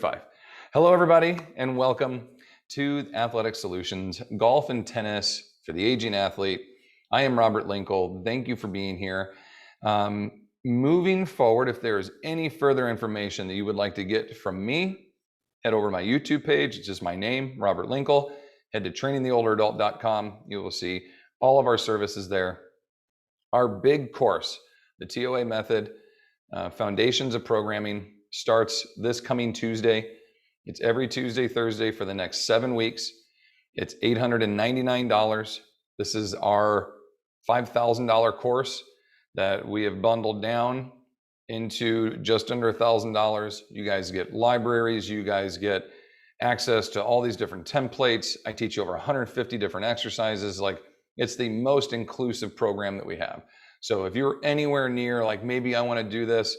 45. Hello, everybody, and welcome to Athletic Solutions, golf and tennis for the aging athlete. I am Robert Linkle. Thank you for being here. Moving forward, if there's any further information that you would like to get from me, head over to my YouTube page. It's just my name, Robert Linkle. Head to trainingtheolderadult.com. You will see all of our services there. Our big course, the TOA method, Foundations of Programming, starts this coming Tuesday. It's every Tuesday, Thursday for the next 7 weeks. It's $899. This is our $5,000 course that we have bundled down into just under $1,000. You guys get libraries, you guys get access to all these different templates. I teach you over 150 different exercises. Like, it's the most inclusive program that we have. So if you're anywhere near, like, maybe I want to do this,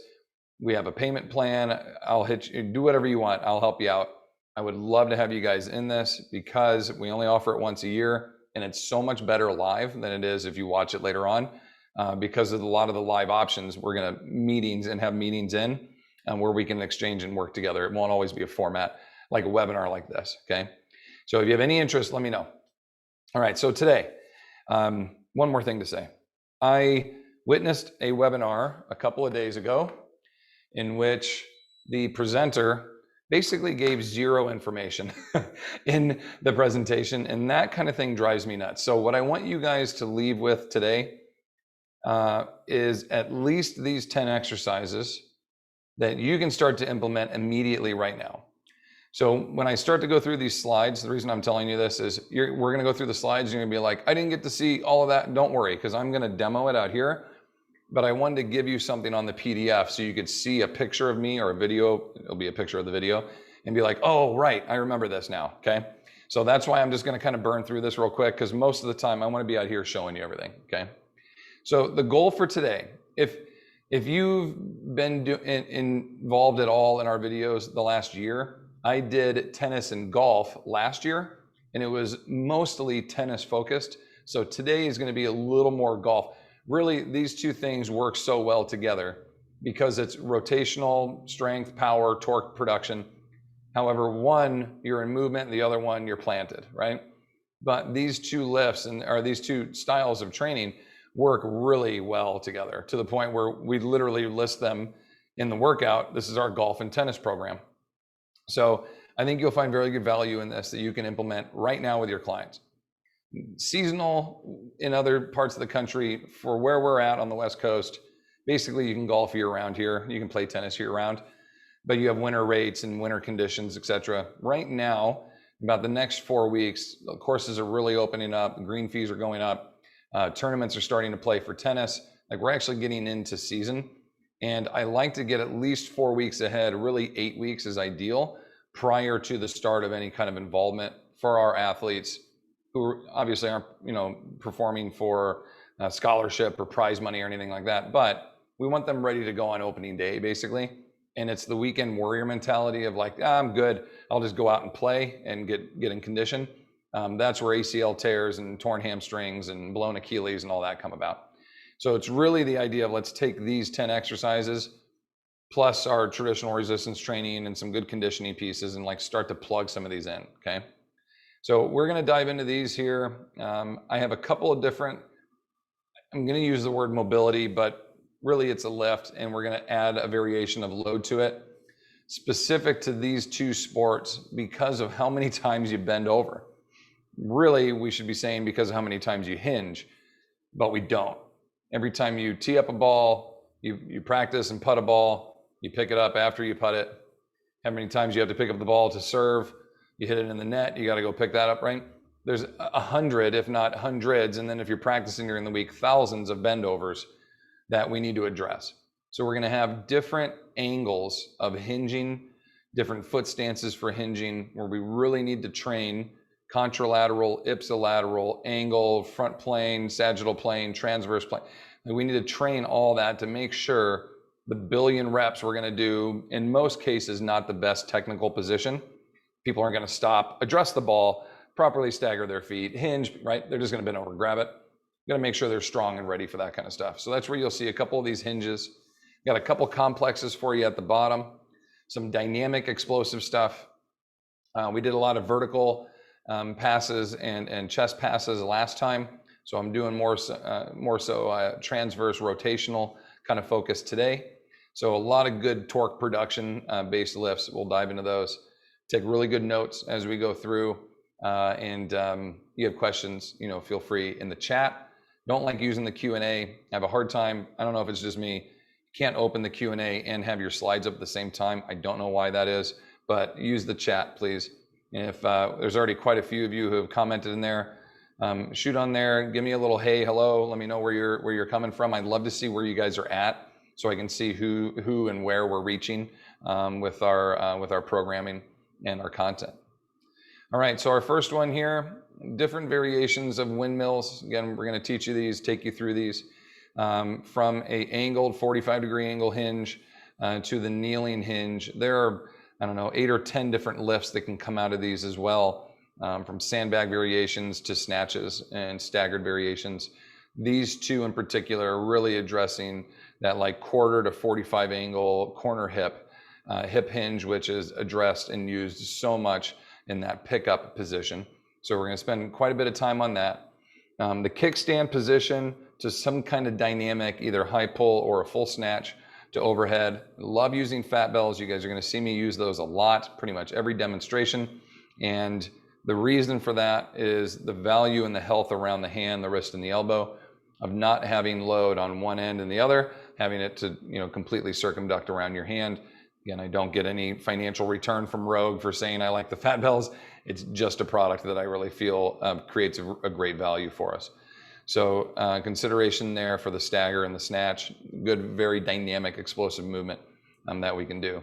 we have a payment plan. I'll hit you, do whatever you want. I'll help you out. I would love to have you guys in this because we only offer it once a year, and it's so much better live than it is if you watch it later on. Because of a lot of the live options, we're going to have meetings in where we can exchange and work together. It won't always be a format like a webinar like this. Okay. So if you have any interest, let me know. All right. So today, one more thing to say. I witnessed a webinar a couple of days ago in which the presenter basically gave zero information in the presentation, and that kind of thing drives me nuts. So what I want you guys to leave with today is at least these 10 exercises that you can start to implement immediately right now. So when I start to go through these slides, the reason I'm telling you this is we're going to go through the slides. You're going to be like, I didn't get to see all of that. Don't worry, because I'm going to demo it out here. But I wanted to give you something on the PDF so you could see a picture of me or a video. It'll be a picture of the video and be like, oh, right, I remember this now. Okay. So that's why I'm just going to kind of burn through this real quick, because most of the time I want to be out here showing you everything. Okay. So the goal for today, if you've been involved at all in our videos the last year, I did tennis and golf last year, and it was mostly tennis focused. So today is going to be a little more golf. Really, these two things work so well together because it's rotational strength, power, torque production. However, one, you're in movement, and the other one, you're planted, right? But these two lifts or these two styles of training work really well together to the point where we literally list them in the workout. This is our golf and tennis program. So I think you'll find very good value in this that you can implement right now with your clients. Seasonal in other parts of the country, for where we're at on the West Coast, basically you can golf year round here. You can play tennis year round, but you have winter rates and winter conditions, etc. Right now, about the next 4 weeks, the courses are really opening up. The green fees are going up. Tournaments are starting to play for tennis. Like, we're actually getting into season. And I like to get at least 4 weeks ahead. Really 8 weeks is ideal prior to the start of any kind of involvement for our athletes who obviously aren't, performing for scholarship or prize money or anything like that. But we want them ready to go on opening day, basically. And it's the weekend warrior mentality of like, I'm good. I'll just go out and play and get in condition. That's where ACL tears and torn hamstrings and blown Achilles and all that come about. So it's really the idea of, let's take these 10 exercises plus our traditional resistance training and some good conditioning pieces and like start to plug some of these in. Okay. So we're going to dive into these here. I have a couple of different, I'm going to use the word mobility, but really it's a lift, and we're going to add a variation of load to it specific to these two sports because of how many times you bend over. Really, we should be saying because of how many times you hinge, but we don't. Every time you tee up a ball, you practice and putt a ball, you pick it up after you putt it. How many times you have to pick up the ball to serve, you hit it in the net, you got to go pick that up, right? There's 100, if not hundreds, and then if you're practicing during the week, thousands of bendovers that we need to address. So we're going to have different angles of hinging, different foot stances for hinging, where we really need to train contralateral, ipsilateral, angle, front plane, sagittal plane, transverse plane. And we need to train all that to make sure the billion reps we're going to do, in most cases, not the best technical position. People aren't going to stop, address the ball, properly stagger their feet, hinge, right? They're just going to bend over and grab it. You got to make sure they're strong and ready for that kind of stuff. So that's where you'll see a couple of these hinges. Got a couple complexes for you at the bottom. some dynamic explosive stuff. We did a lot of vertical passes and chest passes last time. So I'm doing more so transverse rotational kind of focus today. So a lot of good torque production based lifts. We'll dive into those. Take really good notes as we go through. And you have questions, feel free in the chat. Don't like using the Q&A. I have a hard time. I don't know if it's just me. Can't open the Q&A and have your slides up at the same time. I don't know why that is, but use the chat, please. And if there's already quite a few of you who have commented in there, shoot on there. Give me a little hey, hello. Let me know where you're coming from. I'd love to see where you guys are at, so I can see who and where we're reaching with our programming and our content. All right, so our first one here, different variations of windmills. Again, we're going to teach you these, take you through these from a angled 45-degree angle hinge to the kneeling hinge. There are, I don't know, 8 or 10 different lifts that can come out of these as well, from sandbag variations to snatches and staggered variations. These two in particular are really addressing that like quarter to 45 angle corner hip hinge, which is addressed and used so much in that pickup position. So we're going to spend quite a bit of time on that. The kickstand position to some kind of dynamic, either high pull or a full snatch to overhead. Love using fat bells. You guys are going to see me use those a lot, pretty much every demonstration. And the reason for that is the value and the health around the hand, the wrist, and the elbow of not having load on one end and the other, having it to completely circumduct around your hand. Again, I don't get any financial return from Rogue for saying I like the fat bells. It's just a product that I really feel creates a great value for us. So consideration there for the stagger and the snatch. Good, very dynamic, explosive movement that we can do.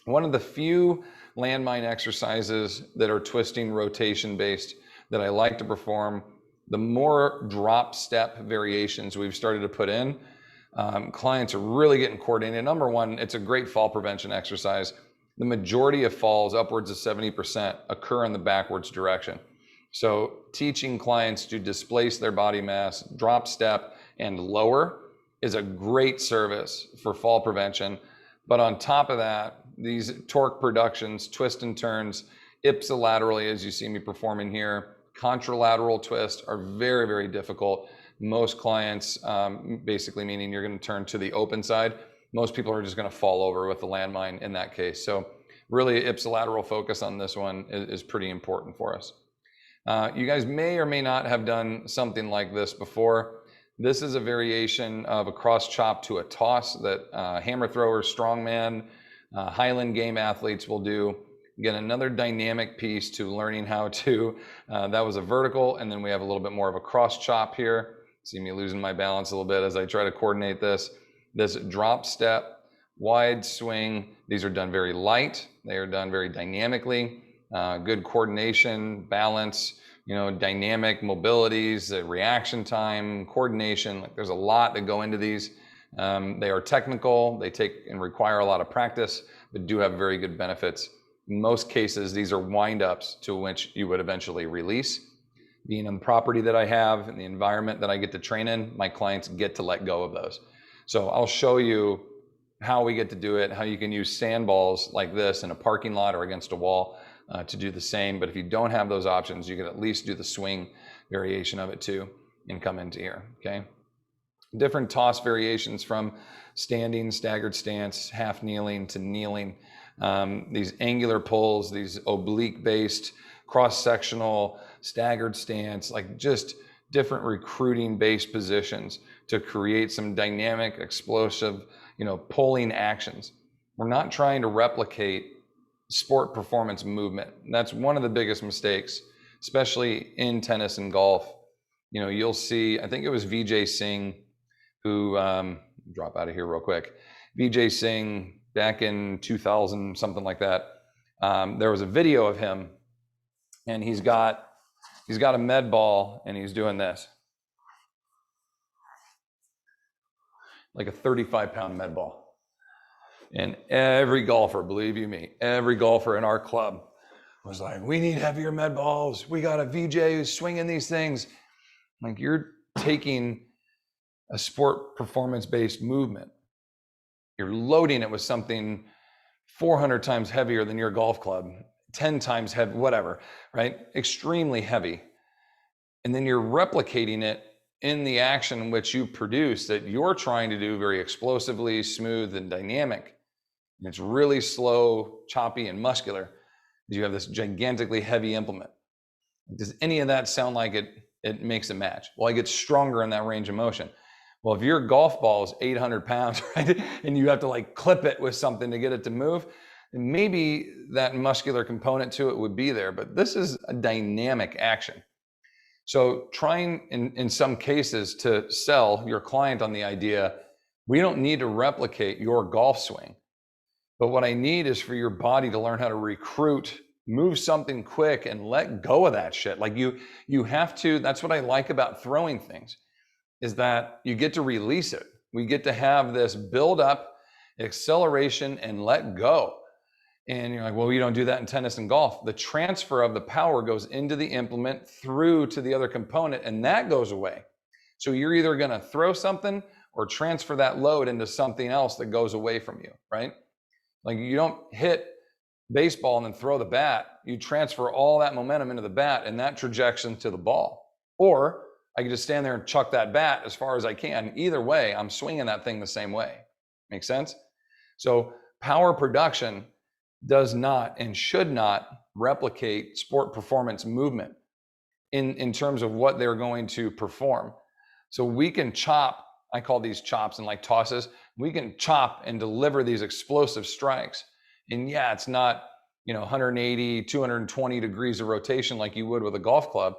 One of the few landmine exercises that are twisting rotation based that I like to perform, the more drop step variations we've started to put in, clients are really getting coordinated. Number one, it's a great fall prevention exercise. The majority of falls, upwards of 70%, occur in the backwards direction. So teaching clients to displace their body mass, drop step, and lower is a great service for fall prevention. But on top of that, these torque productions, twist and turns, ipsilaterally, as you see me performing here, contralateral twists are very, very difficult. Most clients, basically meaning you're going to turn to the open side. Most people are just going to fall over with the landmine in that case. So really ipsilateral focus on this one is pretty important for us. You guys may or may not have done something like this before. This is a variation of a cross chop to a toss that hammer throwers, strongman, Highland game athletes will do. Again, another dynamic piece to learning how to, that was a vertical, and then we have a little bit more of a cross chop here. See me losing my balance a little bit as I try to coordinate this. This drop step, wide swing, these are done very light. They are done very dynamically. Good coordination, balance, dynamic mobilities, reaction time, coordination. Like there's a lot that go into these. They are technical. They take and require a lot of practice, but do have very good benefits. In most cases, these are wind-ups to which you would eventually release. Being on the property that I have and the environment that I get to train in, my clients get to let go of those. So I'll show you how we get to do it, how you can use sandballs like this in a parking lot or against a wall to do the same. But if you don't have those options, you can at least do the swing variation of it too and come into here, okay? Different toss variations from standing, staggered stance, half kneeling to kneeling. These angular pulls, these oblique based, cross-sectional, staggered stance, like just different recruiting based positions to create some dynamic, explosive, pulling actions. We're not trying to replicate sport performance movement. That's one of the biggest mistakes, especially in tennis and golf. You'll see, I think it was Vijay Singh who, drop out of here real quick. Vijay Singh back in 2000, something like that. There was a video of him and he's got a med ball and he's doing this. Like a 35-pound med ball. And every golfer, believe you me, every golfer in our club was like, we need heavier med balls. We got a VJ who's swinging these things. Like, you're taking a sport performance-based movement. You're loading it with something 400 times heavier than your golf club, 10 times heavy, whatever, right? Extremely heavy. And then you're replicating it in the action which you produce that you're trying to do very explosively, smooth, and dynamic. And it's really slow, choppy, and muscular. You have this gigantically heavy implement. Does any of that sound like it makes a match? Well, I get stronger in that range of motion. Well, if your golf ball is 800 pounds, right, and you have to like clip it with something to get it to move, maybe that muscular component to it would be there, but this is a dynamic action. So trying in some cases to sell your client on the idea, we don't need to replicate your golf swing, but what I need is for your body to learn how to recruit, move something quick, and let go of that shit. Like you have to, that's what I like about throwing things, is that you get to release it. We get to have this build up, acceleration, and let go. And you're like, well, you don't do that in tennis and golf. The transfer of the power goes into the implement through to the other component, and that goes away. So you're either going to throw something or transfer that load into something else that goes away from you, right? Like you don't hit baseball and then throw the bat. You transfer all that momentum into the bat and that trajectory to the ball. Or I can just stand there and chuck that bat as far as I can. Either way, I'm swinging that thing the same way. Make sense? So power production does not and should not replicate sport performance movement in terms of what they're going to perform. So we can chop, I call these chops and like tosses, we can chop and deliver these explosive strikes. And yeah, it's not, 180, 220 degrees of rotation like you would with a golf club,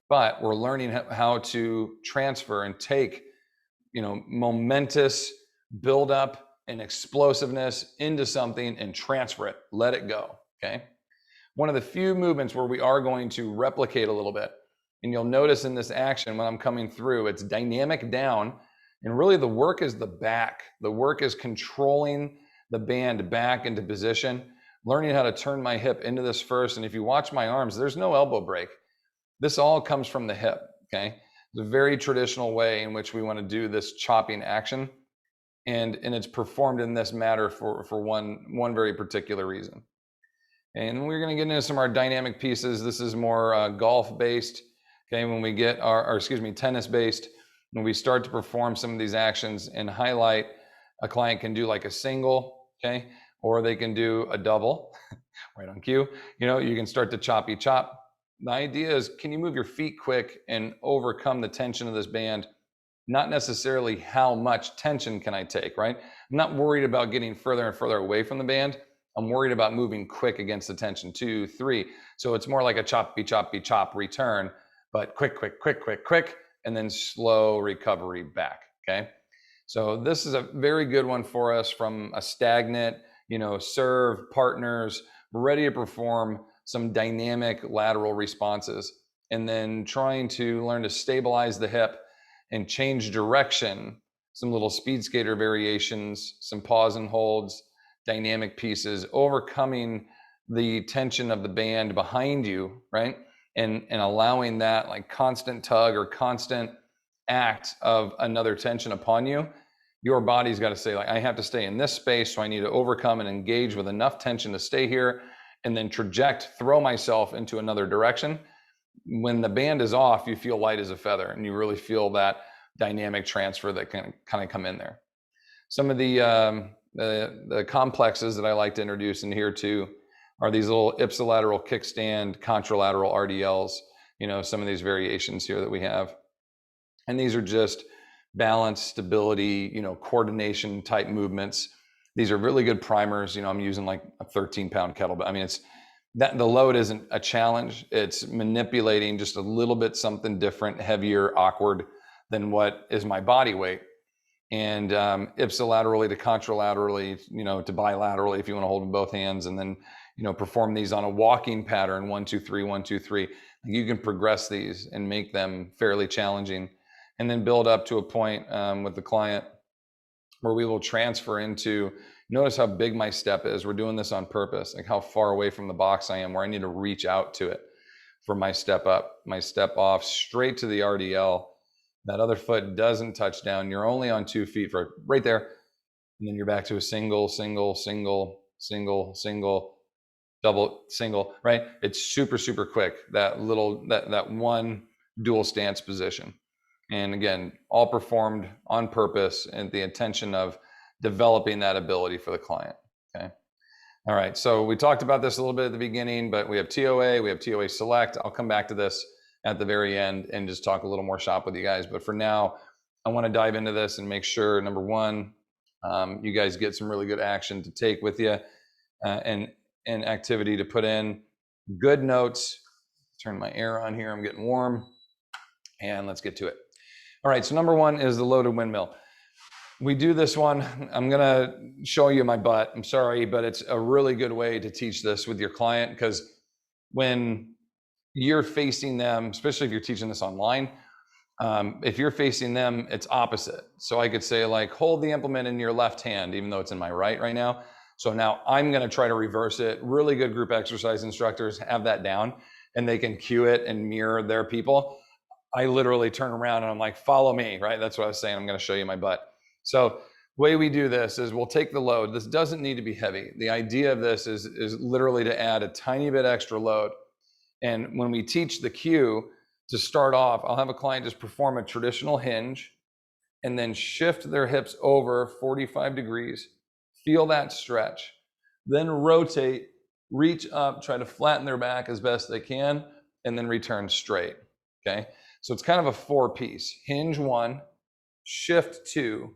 but we're learning how to transfer and take, momentous build up and explosiveness into something and transfer it, let it go, okay? One of the few movements where we are going to replicate a little bit, and you'll notice in this action when I'm coming through, it's dynamic down, and really the work is the back. The work is controlling the band back into position, learning how to turn my hip into this first, and if you watch my arms, there's no elbow break. This all comes from the hip, okay? It's a very traditional way in which we want to do this chopping action. And it's performed in this manner for one very particular reason. And we're going to get into some of our dynamic pieces. This is more golf based. Okay, when we get tennis based, when we start to perform some of these actions and highlight, a client can do like a single, okay, or they can do a double, right on cue. You can start to choppy chop. The idea is, can you move your feet quick and overcome the tension of this band? Not necessarily how much tension can I take, right? I'm not worried about getting further and further away from the band. I'm worried about moving quick against the tension, 2, 3. So it's more like a choppy, choppy, chop return, but quick, quick, quick, quick, quick, and then slow recovery back, okay? So this is a very good one for us from a stagnant, serve partners, ready to perform some dynamic lateral responses, and then trying to learn to stabilize the hip and change direction, some little speed skater variations, some pause and holds, dynamic pieces, overcoming the tension of the band behind you, right? And allowing that like constant tug or constant act of another tension upon you. Your body's got to say, like, I have to stay in this space, so I need to overcome and engage with enough tension to stay here and then throw myself into another direction. When the band is off, you feel light as a feather and you really feel that dynamic transfer that can kind of come in there. Some of the complexes that I like to introduce in here too are these little ipsilateral kickstand, contralateral RDLs, some of these variations here that we have. And these are just balance, stability, coordination type movements. These are really good primers. I'm using like a 13-pound kettlebell. I mean, it's that the load isn't a challenge. It's manipulating just a little bit something different, heavier, awkward than what is my body weight. And ipsilaterally to contralaterally, to bilaterally, if you want to hold in both hands, and then, perform these on a walking pattern, 1, 2, 3, 1, 2, 3. You can progress these and make them fairly challenging, and then build up to a point with the client where we will transfer into, notice how big my step is. We're doing this on purpose, like how far away from the box I am, where I need to reach out to it for my step up, my step off, straight to the RDL. That other foot doesn't touch down. You're only on 2 feet for right there. And then you're back to a single, single, single, single, single, double, single, right? It's super, super quick, that one dual stance position. And again, all performed on purpose and the intention of developing that ability for the client, okay? All right, so we talked about this a little bit at the beginning, but we have TOA, we have TOA select. I'll come back to this at the very end and just talk a little more shop with you guys. But for now, I want to dive into this and make sure, number one, you guys get some really good action to take with you and activity to put in. Good notes. Turn my air on here. I'm getting warm. And let's get to it. All right, so number one is the loaded windmill. We do this one. I'm gonna show you my butt. I'm sorry, but it's a really good way to teach this with your client, because when you're facing them, especially if you're teaching this online, if you're facing them, it's opposite. So I could say like, hold the implement in your left hand, even though it's in my right now. So now I'm gonna try to reverse it. Really good group exercise instructors have that down and they can cue it and mirror their people. I literally turn around and I'm like, follow me, right? That's what I was saying. I'm gonna show you my butt. So the way we do this is we'll take the load. This doesn't need to be heavy. The idea of this is literally to add a tiny bit extra load. And when we teach the cue to start off, I'll have a client just perform a traditional hinge and then shift their hips over 45 degrees, feel that stretch, then rotate, reach up, try to flatten their back as best they can, and then return straight, okay? So it's kind of a 4-piece. Hinge 1, shift 2,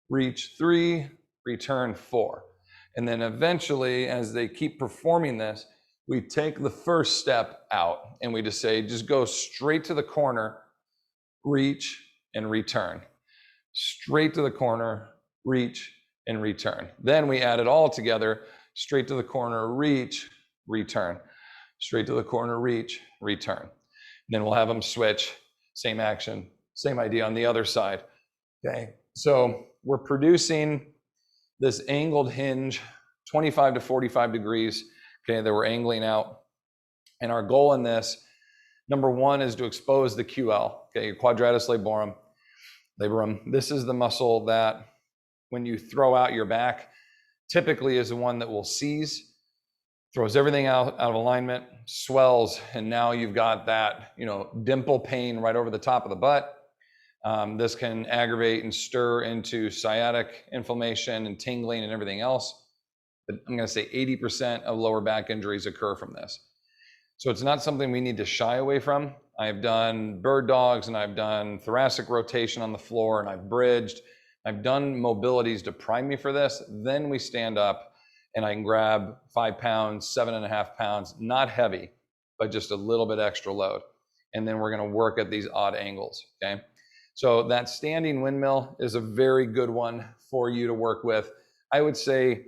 reach 3, return 4. And then eventually, as they keep performing this, we take the first step out and we just say, just go straight to the corner, reach and return. Straight to the corner, reach and return. Then we add it all together, straight to the corner, reach, return. Straight to the corner, reach, return. Then we'll have them switch, same action, same idea on the other side. Okay, so we're producing this angled hinge, 25 to 45 degrees, okay, that we're angling out. And our goal in this, number one, is to expose the QL, okay, your quadratus laborum. This is the muscle that when you throw out your back, typically is the one that will seize, throws everything out of alignment, swells, and now you've got that, dimple pain right over the top of the butt. This can aggravate and stir into sciatic inflammation and tingling and everything else. But I'm going to say 80% of lower back injuries occur from this. So it's not something we need to shy away from. I've done bird dogs and I've done thoracic rotation on the floor and I've bridged. I've done mobilities to prime me for this. Then we stand up and I can grab 5 pounds, 7.5 pounds, not heavy, but just a little bit extra load. And then we're going to work at these odd angles, okay? So that standing windmill is a very good one for you to work with. I would say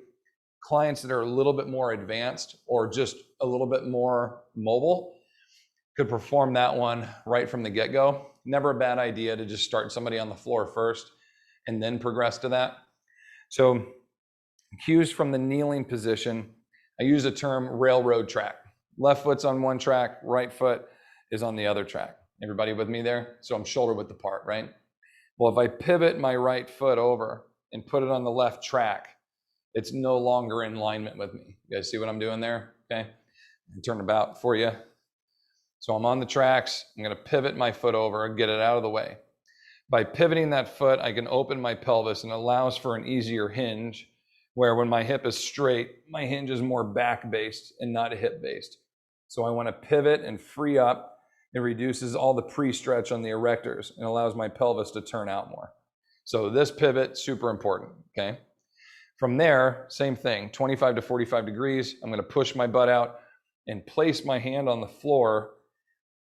clients that are a little bit more advanced or just a little bit more mobile could perform that one right from the get-go. Never a bad idea to just start somebody on the floor first and then progress to that. So cues from the kneeling position, I use the term railroad track. Left foot's on one track, right foot is on the other track. Everybody with me there? So I'm shoulder width apart, right? Well, if I pivot my right foot over and put it on the left track, it's no longer in alignment with me. You guys see what I'm doing there? Okay. Turn about for you. So I'm on the tracks. I'm going to pivot my foot over and get it out of the way. By pivoting that foot, I can open my pelvis and it allows for an easier hinge, where when my hip is straight, my hinge is more back-based and not hip-based. So I want to pivot and free up. It reduces all the pre-stretch on the erectors and allows my pelvis to turn out more. So this pivot, super important, okay? From there, same thing, 25 to 45 degrees. I'm going to push my butt out and place my hand on the floor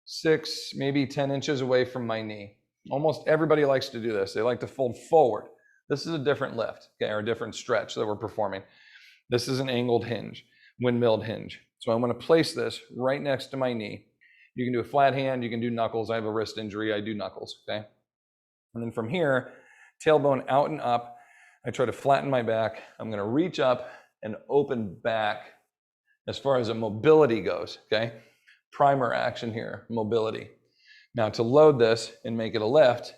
6, maybe 10 inches away from my knee. Almost everybody likes to do this. They like to fold forward. This is a different lift, okay, or a different stretch that we're performing. This is an angled hinge, windmilled hinge. So I'm going to place this right next to my knee. You can do a flat hand, you can do knuckles. I have a wrist injury, I do knuckles, okay? And then from here, tailbone out and up. I try to flatten my back. I'm going to reach up and open back as far as a mobility goes, okay? Primer action here, mobility. Now to load this and make it a lift,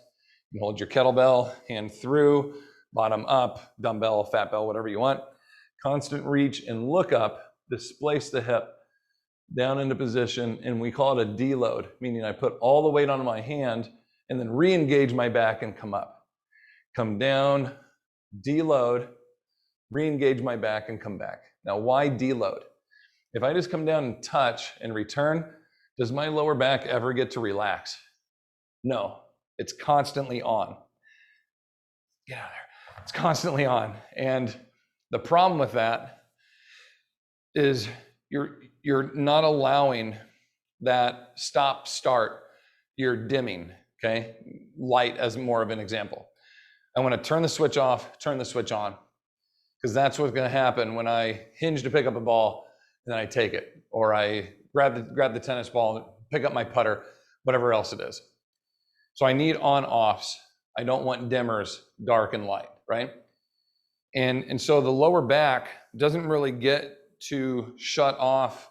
you hold your kettlebell, hand through, bottom up, dumbbell, fat bell, whatever you want. constant reach and look up, displace the hip down into position, and we call it a deload, meaning I put all the weight on my hand and then re-engage my back and come up. Come down, deload, re-engage my back and come back. Now, why deload? If I just come down and touch and return, does my lower back ever get to relax? No, it's constantly on. Get out of there. It's constantly on. And the problem with that is you're not allowing that stop start. You're dimming, okay? Light as more of an example. I want to turn the switch off, turn the switch on, because that's what's going to happen when I hinge to pick up a ball and then I take it, or I grab the tennis ball, pick up my putter, whatever else it is. So I need on-offs. I don't want dimmers, dark and light, right? And so the lower back doesn't really get to shut off,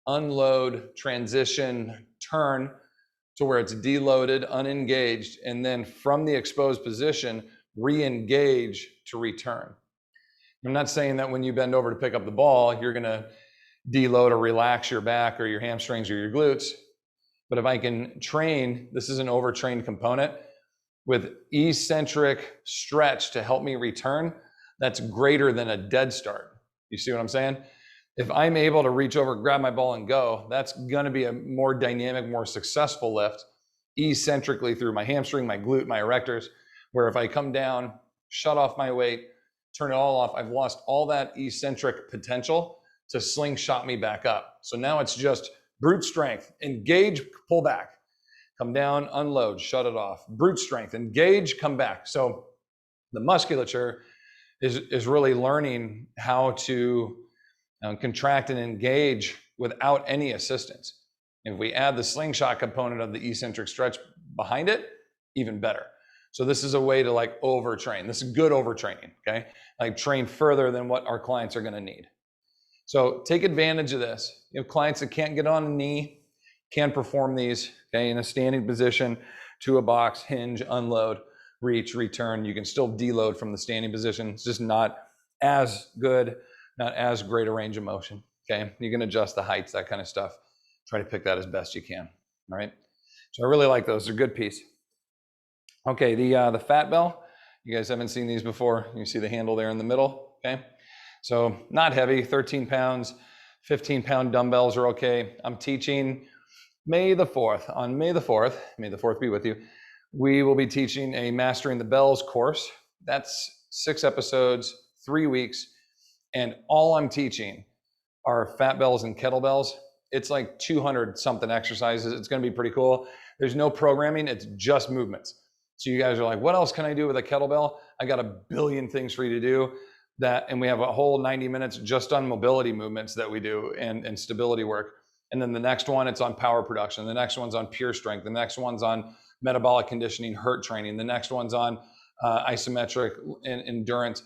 unload, transition, turn to where it's deloaded, unengaged, and then from the exposed position, re-engage to return. I'm not saying that when you bend over to pick up the ball, you're gonna deload or relax your back or your hamstrings or your glutes. But if I can train, this is an overtrained component, with eccentric stretch to help me return, that's greater than a dead start. You see what I'm saying? If I'm able to reach over, grab my ball and go, that's gonna be a more dynamic, more successful lift, eccentrically through my hamstring, my glute, my erectors, where if I come down, shut off my weight, turn it all off, I've lost all that eccentric potential to slingshot me back up. So now it's just brute strength, engage, pull back, come down, unload, shut it off. Brute strength, engage, come back. So the musculature is really learning how to contract and engage without any assistance. If we add the slingshot component of the eccentric stretch behind it, even better. So this is a way to like overtrain. This is good overtraining, okay? Like train further than what our clients are gonna need. So take advantage of this. You have clients that can't get on a knee, can perform these, okay, in a standing position, to a box, hinge, unload, reach, return. You can still deload from the standing position. It's just not as good, not as great a range of motion, okay? You can adjust the heights, that kind of stuff. Try to pick that as best you can, all right? So I really like those, they're a good piece. Okay, the fat bell, you guys haven't seen these before. You see the handle there in the middle, okay? So not heavy, 13 pounds, 15-pound dumbbells are okay. I'm teaching May the 4th. On May the 4th, may the 4th be with you, we will be teaching a Mastering the Bells course. That's 6 episodes, 3 weeks, and all I'm teaching are fat bells and kettlebells. It's like 200 something exercises. It's gonna be pretty cool. There's no programming, it's just movements. So you guys are like, what else can I do with a kettlebell? I got a billion things for you to do. And we have a whole 90 minutes just on mobility movements that we do and stability work. And then the next one, it's on power production. The next one's on pure strength. The next one's on metabolic conditioning, HERT training. The next one's on isometric endurance.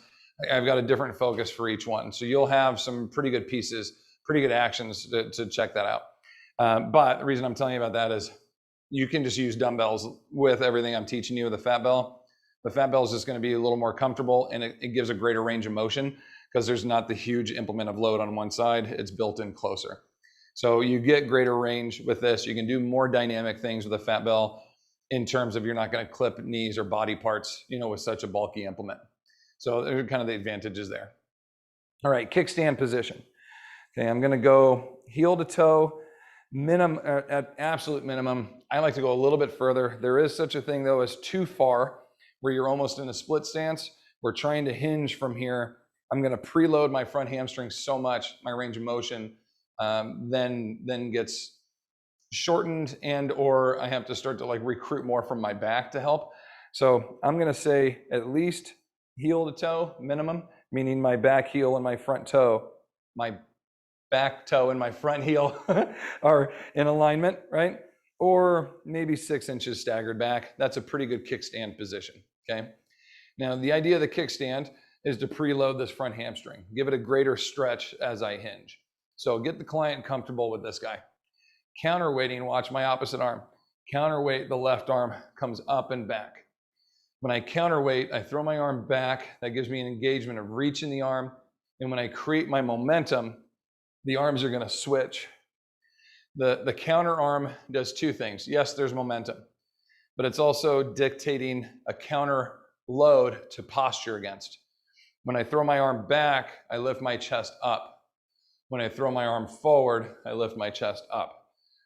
I've got a different focus for each one. So you'll have some pretty good pieces, pretty good actions to check that out. But the reason I'm telling you about that is you can just use dumbbells with everything I'm teaching you with the fat bell. The fat bell is just going to be a little more comfortable, and it gives a greater range of motion because there's not the huge implement of load on one side. It's built in closer. So you get greater range with this. You can do more dynamic things with a fat bell in terms of you're not going to clip knees or body parts, you know, with such a bulky implement. So they're kind of the advantages there. All right, kickstand position. Okay, I'm going to go heel to toe, minimum at absolute minimum. I like to go a little bit further. There is such a thing though as too far, where you're almost in a split stance. We're trying to hinge from here. I'm gonna preload my front hamstring so much, my range of motion then gets shortened, and or I have to start to like recruit more from my back to help. So I'm gonna say at least heel to toe minimum, meaning my back heel and my front toe, my back toe and my front heel are in alignment, right? Or maybe 6 inches staggered back. That's a pretty good kickstand position, okay? Now, the idea of the kickstand is to preload this front hamstring, give it a greater stretch as I hinge. So get the client comfortable with this guy. Counterweighting, watch my opposite arm. Counterweight, the left arm comes up and back. When I counterweight, I throw my arm back. That gives me an engagement of reaching the arm And when I create my momentum, the arms are going to switch. The counter arm does two things. Yes, there's momentum, but it's also dictating a counter load to posture against. When I throw my arm back, I lift my chest up. When I throw my arm forward, I lift my chest up,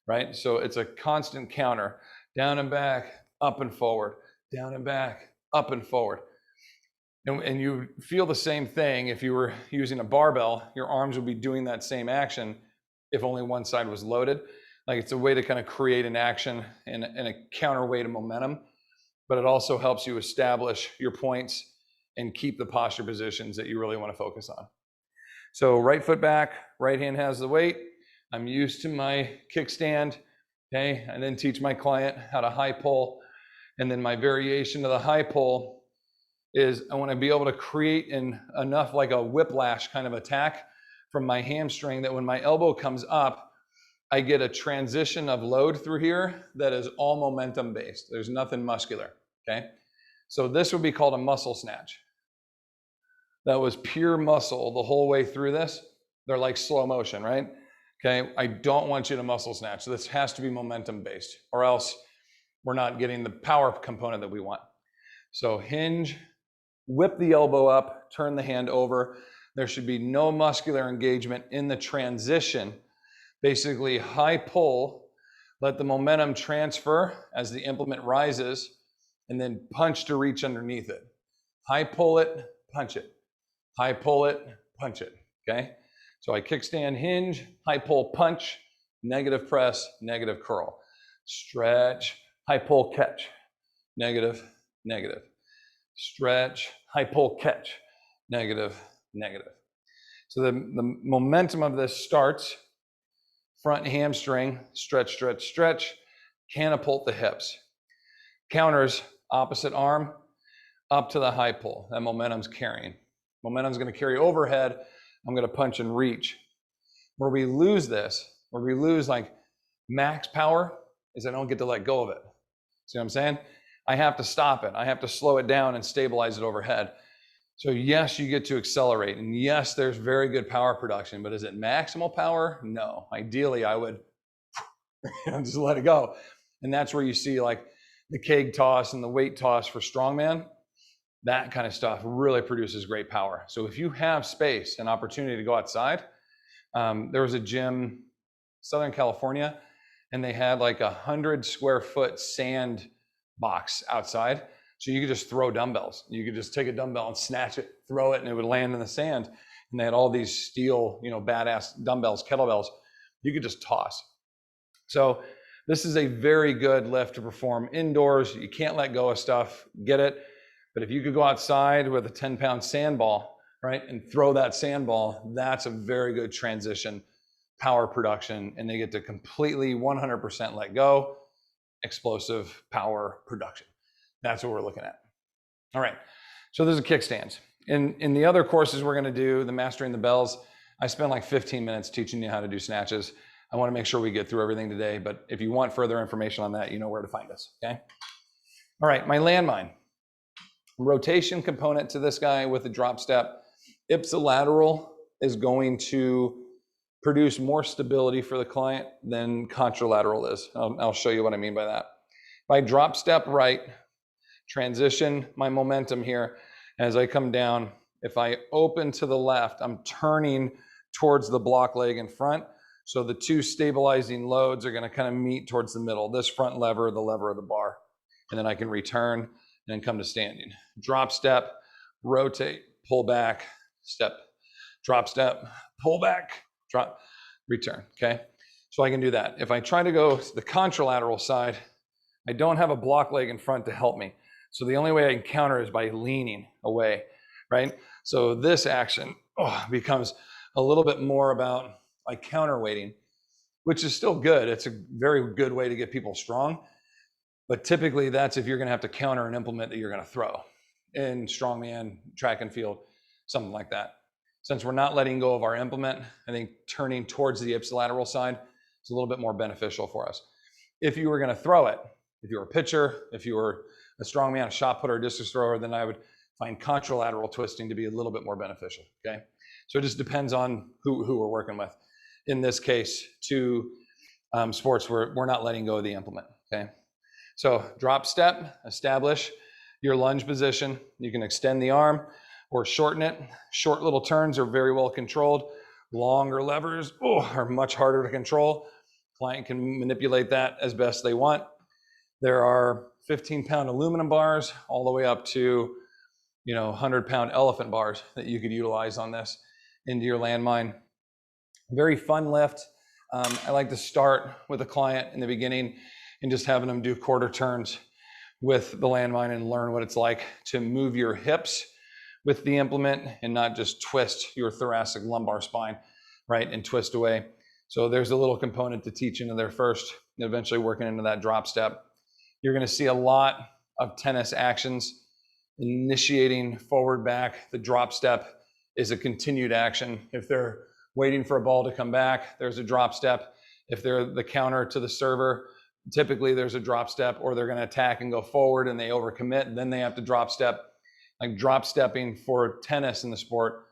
right? So it's a constant counter, down and back, up and forward, down and back, up and forward. And you feel the same thing if you were using a barbell. Your arms would be doing that same action if only one side was loaded. Like, it's a way to kind of create an action and a counterweight of momentum, but it also helps you establish your points and keep the posture positions that you really want to focus on. So right foot back, right hand has the weight. I'm used to my kickstand, okay? I then teach my client how to high pull. And then my variation of the high pull is I want to be able to create enough like a whiplash kind of attack from my hamstring that when my elbow comes up, I get a transition of load through here that is all momentum based. There's nothing muscular, okay? So this would be called a muscle snatch. That was pure muscle the whole way through this. They're like slow motion, right? Okay, I don't want you to muscle snatch. This has to be momentum based, or else we're not getting the power component that we want. So hinge, whip the elbow up, turn the hand over. There should be no muscular engagement in the transition. Basically, high pull, let the momentum transfer as the implement rises, and then punch to reach underneath it. High pull it, punch it. High pull it, punch it, okay? So I kickstand, hinge, high pull, punch, negative press, negative curl. Stretch, high pull, catch, negative, negative. Stretch, high pull, catch, negative, negative. So the momentum of this starts, front hamstring, stretch, stretch, stretch, catapult the hips. Counters, opposite arm, up to the high pull. That momentum's carrying. Momentum's going to carry overhead. I'm going to punch and reach. Where we lose this, where we lose like max power, is I don't get to let go of it. See what I'm saying? I have to stop it. I have to slow it down and stabilize it overhead. So yes, you get to accelerate. And yes, there's very good power production, but is it maximal power? No. Ideally, I would just let it go. And that's where you see like the keg toss and the weight toss for strongman. That kind of stuff really produces great power. So if you have space and opportunity to go outside, there was a gym, Southern California, and they had like 100 square foot sand box outside. So you could just throw dumbbells. You could just take a dumbbell and snatch it, throw it, and it would land in the sand. And they had all these steel, badass dumbbells, kettlebells, you could just toss. So this is a very good lift to perform indoors. You can't let go of stuff, get it. But if you could go outside with a 10-pound sand ball, right, and throw that sand ball, that's a very good transition power production, and they get to completely 100% let go, explosive power production. That's what we're looking at. All right, so those are kickstands. In the other courses we're gonna do, the Mastering the Bells, I spend like 15 minutes teaching you how to do snatches. I wanna make sure we get through everything today, but if you want further information on that, you know where to find us, okay? All right, my landmine. Rotation component to this guy with a drop step. Ipsilateral is going to produce more stability for the client than contralateral is. I'll show you what I mean by that. If I drop step right, transition my momentum here as I come down. If I open to the left, I'm turning towards the block leg in front. So the two stabilizing loads are going to kind of meet towards the middle. This front lever, the lever of the bar. And then I can return and then come to standing. Drop step, rotate, pull back, step, drop step, pull back, drop, return, okay? So I can do that. If I try to go to the contralateral side, I don't have a block leg in front to help me. So the only way I can counter is by leaning away, right? So this action becomes a little bit more about like counterweighting, which is still good. It's a very good way to get people strong. But typically that's if you're gonna have to counter an implement that you're gonna throw in strongman, track and field, something like that. Since we're not letting go of our implement, I think turning towards the ipsilateral side is a little bit more beneficial for us. If you were gonna throw it, if you were a pitcher, if you were a strongman, a shot putter, discus thrower, then I would find contralateral twisting to be a little bit more beneficial, okay? So it just depends on who we're working with. In this case, two sports where we're not letting go of the implement, okay? So drop step, establish your lunge position. You can extend the arm or shorten it. Short little turns are very well controlled. Longer levers are much harder to control. Client can manipulate that as best they want. There are 15-pound aluminum bars all the way up to 100-pound elephant bars that you could utilize on this into your landmine. Very fun lift. I like to start with a client in the beginning and just having them do quarter turns with the landmine and learn what it's like to move your hips with the implement and not just twist your thoracic lumbar spine, right, and twist away. So there's a little component to teach into there first, and eventually working into that drop step. You're going to see a lot of tennis actions initiating forward back. The drop step is a continued action. If they're waiting for a ball to come back, there's a drop step. If they're the counter to the server, typically there's a drop step, or they're going to attack and go forward and they overcommit, and then they have to drop step. Like drop stepping for tennis in the sport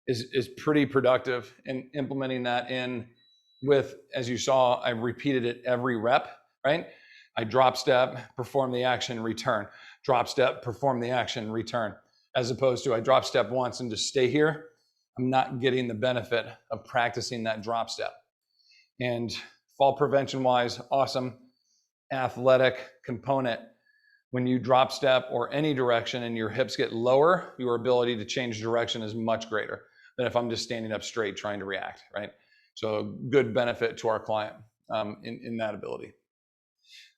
is pretty productive, and implementing that in with, as you saw, I repeated it every rep, right? I drop step, perform the action, return. Drop step, perform the action, return. As opposed to I drop step once and just stay here. I'm not getting the benefit of practicing that drop step. And fall prevention wise, awesome athletic component. When you drop step or any direction and your hips get lower, your ability to change direction is much greater than if I'm just standing up straight trying to react, right? So good benefit to our client in that ability.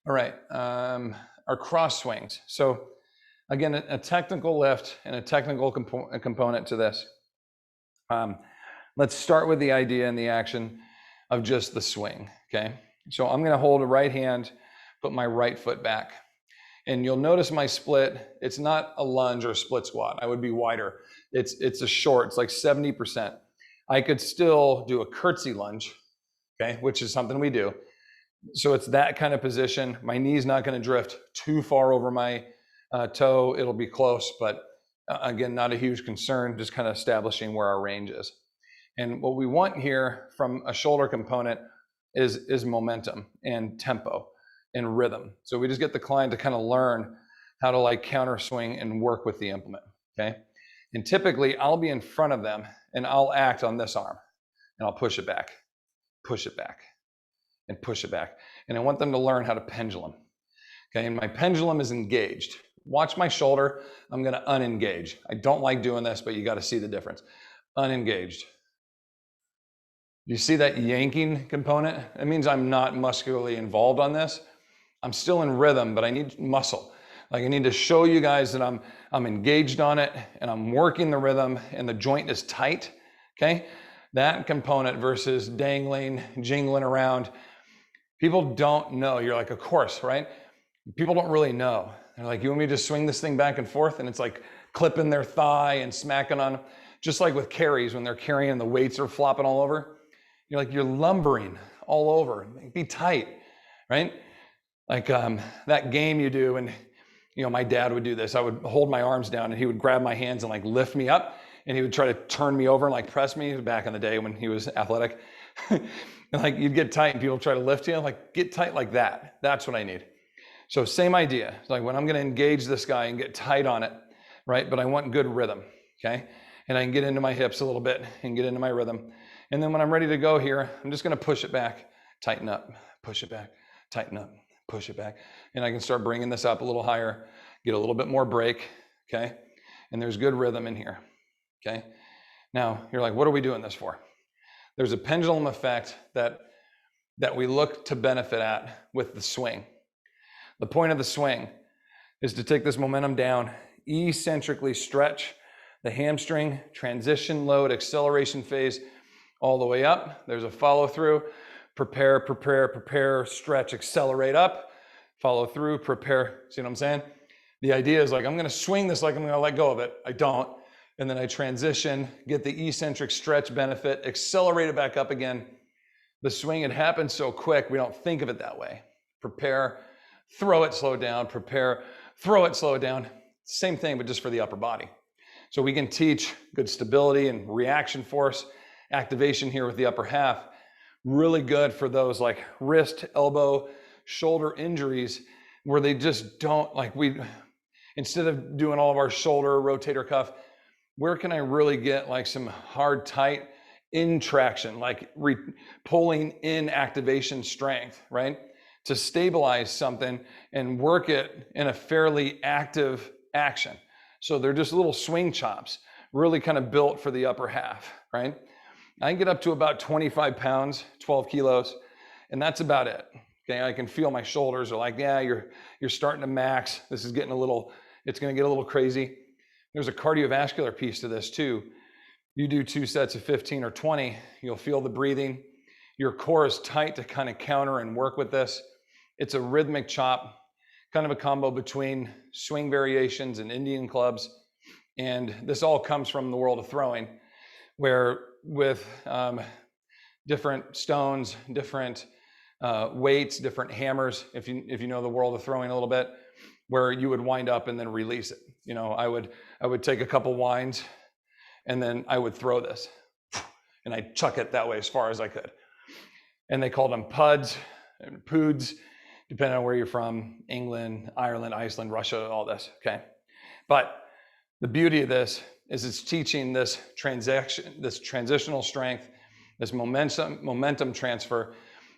All right, our cross swings. So again, a technical lift and a technical component to this. Let's start with the idea and the action of just the swing, okay? So I'm gonna hold a right hand, put my right foot back. And you'll notice my split, it's not a lunge or a split squat. I would be wider. It's a short, it's like 70%. I could still do a curtsy lunge, okay, which is something we do. So it's that kind of position. My knee's not gonna drift too far over my toe. It'll be close, but again, not a huge concern, just kind of establishing where our range is. And what we want here from a shoulder component is momentum and tempo and rhythm. So we just get the client to kind of learn how to like counter swing and work with the implement, okay? And typically I'll be in front of them and I'll act on this arm and I'll push it back, and push it back. And I want them to learn how to pendulum, okay? And my pendulum is engaged. Watch my shoulder, I'm gonna unengage. I don't like doing this, but you gotta see the difference. Unengaged. You see that yanking component? It means I'm not muscularly involved on this. I'm still in rhythm, but I need muscle. Like I need to show you guys that I'm engaged on it and I'm working the rhythm and the joint is tight, okay? That component versus dangling, jingling around. People don't know. You're like, of course, right? People don't really know. They're like, you want me to just swing this thing back and forth? And it's like clipping their thigh and smacking on, just like with carries when they're carrying and the weights are flopping all over. You're like, you're lumbering all over. Be tight, right? Like that game you do, and my dad would do this. I would hold my arms down and he would grab my hands and like lift me up, and he would try to turn me over and like press me. Back in the day when he was athletic. And like you'd get tight and people try to lift you, like get tight like that. That's what I need. So same idea. It's like when I'm gonna engage this guy and get tight on it, right? But I want good rhythm, okay? And I can get into my hips a little bit and get into my rhythm. And then when I'm ready to go here, I'm just gonna push it back, tighten up, push it back, tighten up, push it back. And I can start bringing this up a little higher, get a little bit more break, okay? And there's good rhythm in here, okay? Now, you're like, what are we doing this for? There's a pendulum effect that we look to benefit at with the swing. The point of the swing is to take this momentum down, eccentrically stretch the hamstring, transition load, acceleration phase, all the way up. There's a follow through, prepare, stretch, accelerate up, follow through, prepare. See what I'm saying? The idea is like, I'm gonna swing this like I'm gonna let go of it. I don't. And then I transition, get the eccentric stretch benefit, accelerate it back up again. The swing, it happens so quick, we don't think of it that way. Prepare, throw it, slow down, prepare, throw it, slow it down. Same thing, but just for the upper body. So we can teach good stability and reaction force activation here with the upper half. Really good for those like wrist, elbow, shoulder injuries where they just don't, like, instead of doing all of our shoulder, rotator cuff, where can I really get like some hard, tight in traction, like pulling in activation strength, right? To stabilize something and work it in a fairly active action. So they're just little swing chops, really kind of built for the upper half, right? I can get up to about 25 pounds, 12 kilos, and that's about it. Okay, I can feel my shoulders are like, yeah, you're starting to max. This is getting it's gonna get a little crazy. There's a cardiovascular piece to this too. You do 2 sets of 15 or 20, you'll feel the breathing. Your core is tight to kind of counter and work with this. It's a rhythmic chop, kind of a combo between swing variations and Indian clubs. And this all comes from the world of throwing, where with different stones, different weights, different hammers, if you know the world of throwing a little bit, where you would wind up and then release it. You know, I would take a couple winds and then I would throw this and I'd chuck it that way as far as I could. And they called them puds and poods, depending on where you're from, England, Ireland, Iceland, Russia, all this, okay? But the beauty of this is it's teaching this transitional strength, this momentum transfer.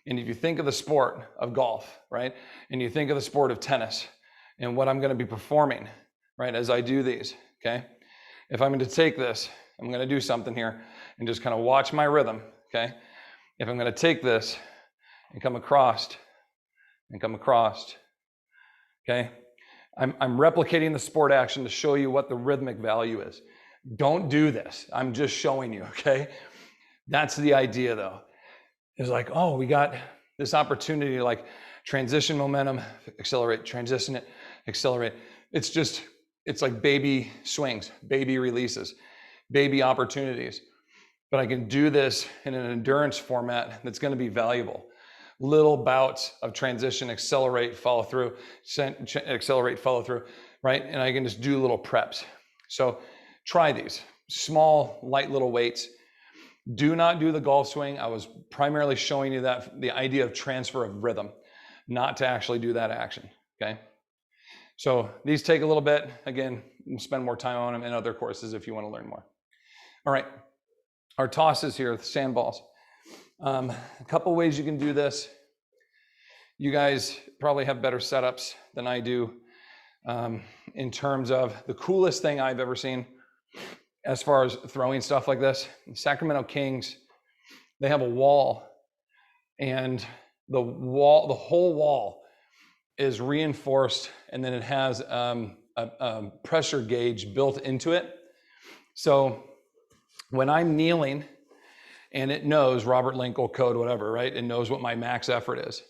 And if you think of the sport of golf, right? And you think of the sport of tennis and what I'm gonna be performing, right, as I do these, okay? If I'm going to take this, I'm going to do something here and just kind of watch my rhythm, okay? If I'm going to take this and come across, okay? I'm replicating the sport action to show you what the rhythmic value is. Don't do this. I'm just showing you, okay? That's the idea though. It's like, oh, we got this opportunity to like transition momentum, accelerate, transition it, accelerate. It's like baby swings, baby releases, baby opportunities. But I can do this in an endurance format that's going to be valuable. Little bouts of transition, accelerate, follow through, accelerate, follow through, right? And I can just do little preps. So try these small, light little weights. Do not do the golf swing. I was primarily showing you that the idea of transfer of rhythm, not to actually do that action, okay? So these take a little bit. Again, we'll spend more time on them in other courses if you want to learn more. All right, our tosses here, the sandballs. A couple ways you can do this. You guys probably have better setups than I do in terms of the coolest thing I've ever seen as far as throwing stuff like this. Sacramento Kings, they have a wall, and the whole wall is reinforced, and then it has a pressure gauge built into it. So when I'm kneeling and it knows Robert Linkle code, whatever, right? It knows what my max effort is.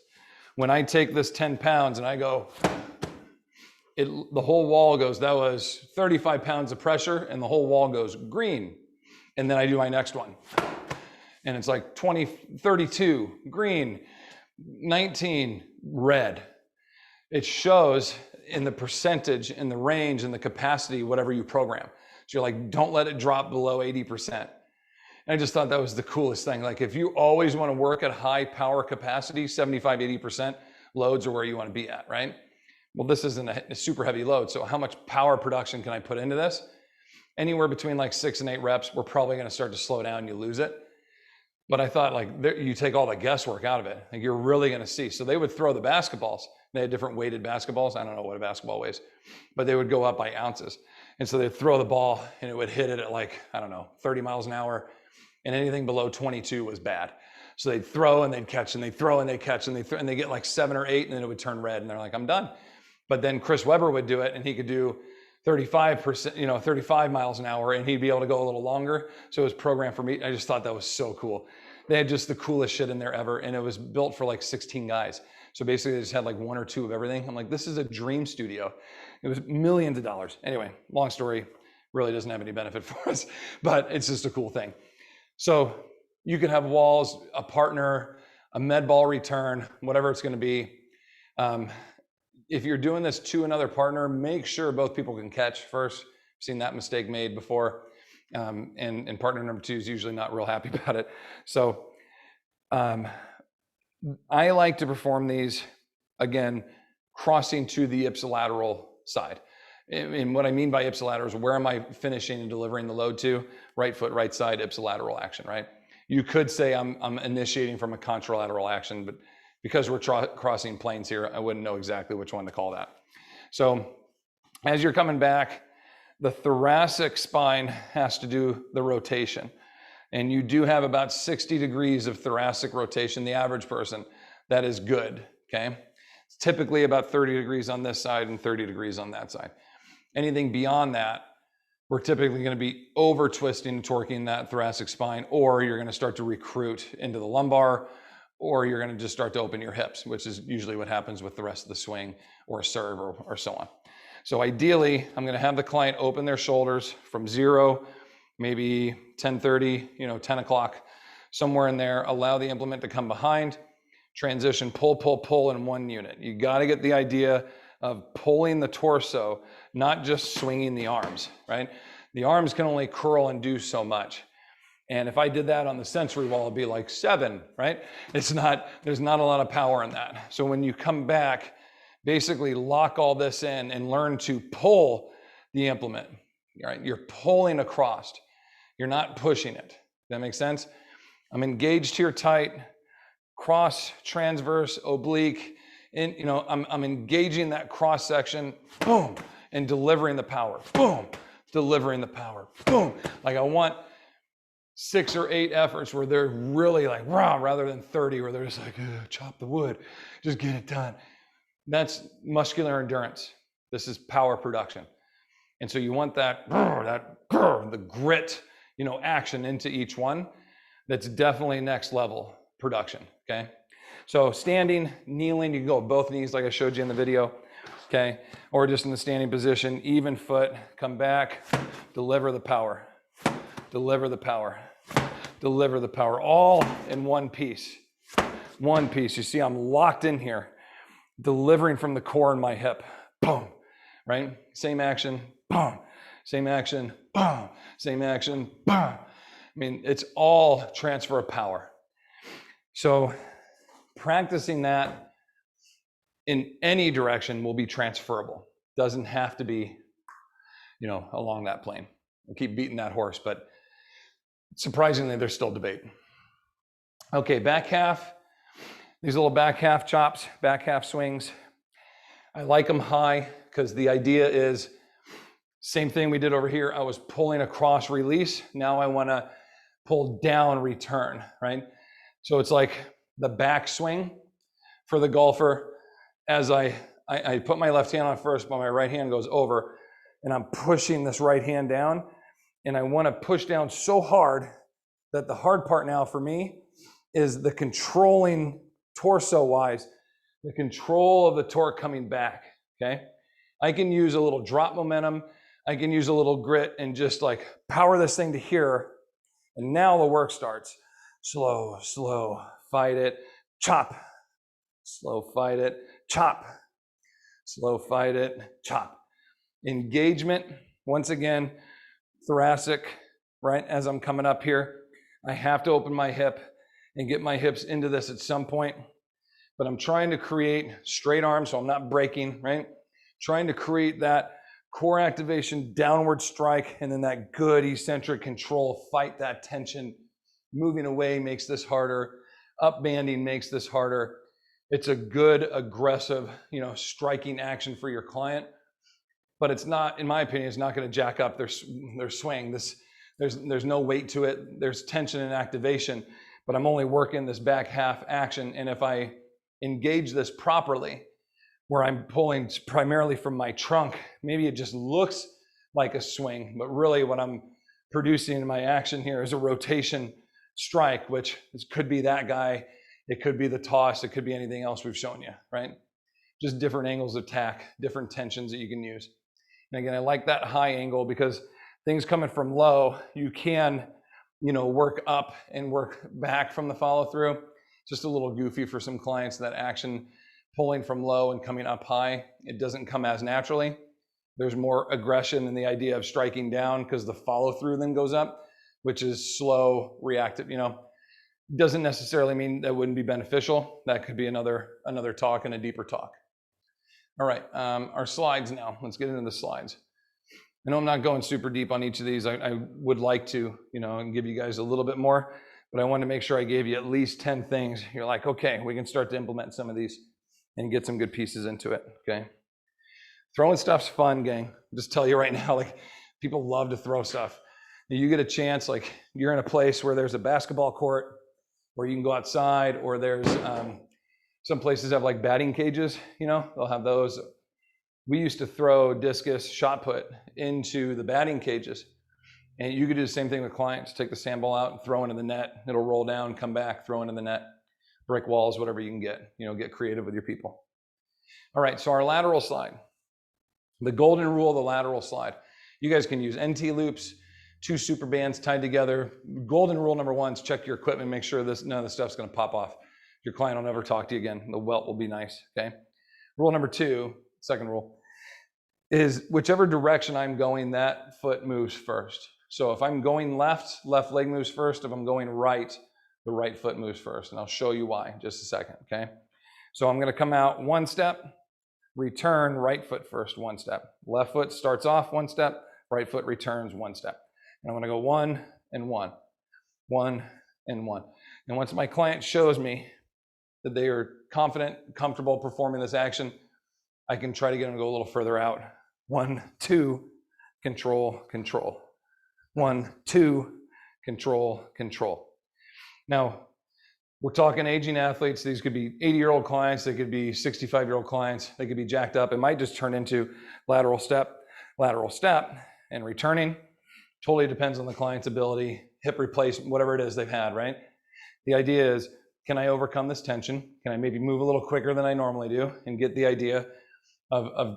When I take this 10 pounds and I go, the whole wall goes, that was 35 pounds of pressure, and the whole wall goes green. And then I do my next one. And it's like 20, 32, green, 19, red. It shows in the percentage, in the range, in the capacity, whatever you program. So you're like, don't let it drop below 80%. And I just thought that was the coolest thing. Like if you always want to work at high power capacity, 75, 80% loads are where you want to be at, right? Well, this isn't a super heavy load. So how much power production can I put into this? Anywhere between like 6 and 8 reps, we're probably going to start to slow down, you lose it. But I thought like you take all the guesswork out of it. Like you're really going to see. So they would throw the basketballs. They had different weighted basketballs. I don't know what a basketball weighs, but they would go up by ounces. And so they'd throw the ball and it would hit it at like, I don't know, 30 miles an hour. And anything below 22 was bad. So they'd throw and they'd catch and they'd throw and they'd catch and they get like 7 or 8 and then it would turn red and they're like, I'm done. But then Chris Webber would do it and he could do 35%, 35 miles an hour, and he'd be able to go a little longer. So it was programmed for me. I just thought that was so cool. They had just the coolest shit in there ever. And it was built for like 16 guys. So basically they just had like 1 or 2 of everything. I'm like, this is a dream studio. It was millions of dollars. Anyway, long story, really doesn't have any benefit for us, but it's just a cool thing. So you could have walls, a partner, a med ball return, whatever it's going to be. If you're doing this to another partner, make sure both people can catch first Seen that mistake made before. And partner number 2 is usually not real happy about it. So I like to perform these, again, crossing to the ipsilateral side. And what I mean by ipsilateral is where am I finishing and delivering the load to? Right foot, right side, ipsilateral action, right? You could say I'm initiating from a contralateral action, but because we're crossing planes here, I wouldn't know exactly which one to call that. So as you're coming back, the thoracic spine has to do the rotation. And you do have about 60 degrees of thoracic rotation, the average person. That is good, okay? It's typically about 30 degrees on this side and 30 degrees on that side. Anything beyond that, we're typically going to be over twisting and torquing that thoracic spine, or you're going to start to recruit into the lumbar, or you're going to just start to open your hips, which is usually what happens with the rest of the swing or serve or so on. So ideally, I'm going to have the client open their shoulders from 0, maybe 10:30, 10 o'clock, somewhere in there. Allow the implement to come behind. Transition, pull, pull, pull in one unit. You got to get the idea of pulling the torso, not just swinging the arms, right? The arms can only curl and do so much. And if I did that on the sensory wall, it'd be like 7, right? There's not a lot of power in that. So when you come back, basically lock all this in and learn to pull the implement, right? You're pulling across. You're not pushing it. Does that make sense? I'm engaged here tight, cross, transverse, oblique, and I'm engaging that cross section, boom, and delivering the power, boom, delivering the power, boom. Like I want 6 or 8 efforts where they're really like raw, rather than 30 where they're just like, chop the wood, just get it done. That's muscular endurance. This is power production. And so you want the grit, action into each one. That's definitely next level production, okay? So standing, kneeling, you can go with both knees like I showed you in the video, okay? Or just in the standing position, even foot, come back, deliver the power, deliver the power, deliver the power, all in one piece. One piece. You see I'm locked in here, delivering from the core in my hip, boom, right? Same action, boom, same action, boom, same action, boom. I mean, it's all transfer of power. So practicing that in any direction will be transferable. Doesn't have to be, along that plane. I keep beating that horse, but surprisingly, there's still debate. Okay, back half. These little back half chops, back half swings. I like them high because the idea is same thing we did over here. I was pulling across release. Now I want to pull down return, right? So it's like the back swing for the golfer as I put my left hand on first, but my right hand goes over and I'm pushing this right hand down, and I want to push down so hard that the hard part now for me is the controlling torso wise, the control of the torque coming back, okay? I can use a little drop momentum. I can use a little grit and just like power this thing to here. And now the work starts. Slow, slow, fight it, chop. Slow, fight it, chop. Slow, fight it, chop. Engagement, once again, thoracic, right? As I'm coming up here, I have to open my hip and get my hips into this at some point. But I'm trying to create straight arms so I'm not breaking, right? Trying to create that core activation, downward strike, and then that good eccentric control, fight that tension. Moving away makes this harder. Up banding makes this harder. It's a good, aggressive, striking action for your client. But it's not, in my opinion, it's not going to jack up their swing. There's no weight to it. There's tension and activation. But I'm only working this back half action. And if I engage this properly, where I'm pulling primarily from my trunk, maybe it just looks like a swing, but really what I'm producing in my action here is a rotation strike, which could be that guy, it could be the toss, it could be anything else we've shown you, right? Just different angles of attack, different tensions that you can use. And again, I like that high angle because things coming from low, you can, work up and work back from the follow through. Just a little goofy for some clients, that action pulling from low and coming up high, it doesn't come as naturally. There's more aggression in the idea of striking down because the follow through then goes up, which is slow, reactive. Doesn't necessarily mean that wouldn't be beneficial. That could be another talk and a deeper talk. All right, our slides now. Let's get into the slides. I know I'm not going super deep on each of these. I would like to, and give you guys a little bit more, but I wanted to make sure I gave you at least 10 things. You're like, okay, we can start to implement some of these and get some good pieces into it, okay? Throwing stuff's fun, gang. I'll just tell you right now, like, people love to throw stuff. You get a chance, like, you're in a place where there's a basketball court, or you can go outside, or there's some places have like batting cages, they'll have those. We used to throw discus shot put into the batting cages, and you could do the same thing with clients. Take the sand ball out and throw into the net. It'll roll down, come back, throw into the net. Brick walls, whatever you can get. Get creative with your people. All right, so our lateral slide. The golden rule of the lateral slide. You guys can use NT loops, 2 super bands tied together. Golden rule number 1 is check your equipment, make sure none of the stuff's gonna pop off. Your client will never talk to you again. The welt will be nice, okay? Rule number 2, second rule, is whichever direction I'm going, that foot moves first. So if I'm going left leg moves first. If I'm going right, the right foot moves first. And I'll show you why in just a second, okay? So I'm gonna come out 1 step, return, right foot first, 1 step. Left foot starts off 1 step, right foot returns 1 step. And I'm gonna go 1 and 1, 1 and 1. And once my client shows me that they are confident, comfortable performing this action, I can try to get them to go a little further out. 1, 2, control, control. 1, 2, control, control. Now, we're talking aging athletes. These could be 80-year-old clients. They could be 65-year-old clients. They could be jacked up. It might just turn into lateral step, and returning. Totally depends on the client's ability, hip replacement, whatever it is they've had, right? The idea is, can I overcome this tension? Can I maybe move a little quicker than I normally do and get the idea of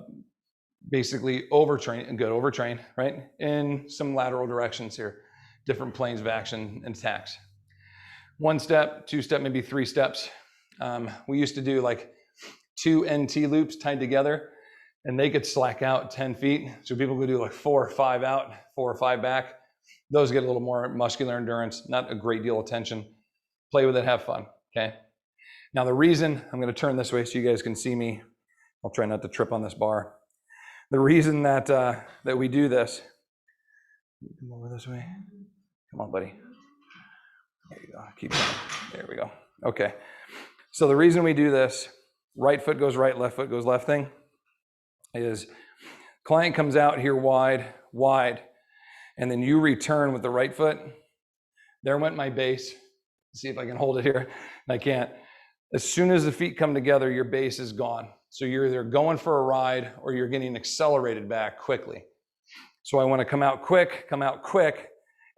basically overtrain, right? In some lateral directions here, different planes of action and attacks. 1 step, 2 step, maybe 3 steps. We used to do like 2 NT loops tied together, and they could slack out 10 feet. So people could do like 4 or 5 out, 4 or 5 back. Those get a little more muscular endurance, not a great deal of tension. Play with it, have fun, okay? Now the reason, I'm gonna turn this way so you guys can see me. I'll try not to trip on this bar. The reason that that we do this, come over this way. Come on, buddy. There you go, keep going. There we go. Okay, so the reason we do this, right foot goes right, left foot goes left thing, is client comes out here wide, and then you return with the right foot. There went my base. Let's see if I can hold it here. I can't. As soon as the feet come together, your base is gone. So you're either going for a ride or you're getting accelerated back quickly. So I want to come out quick,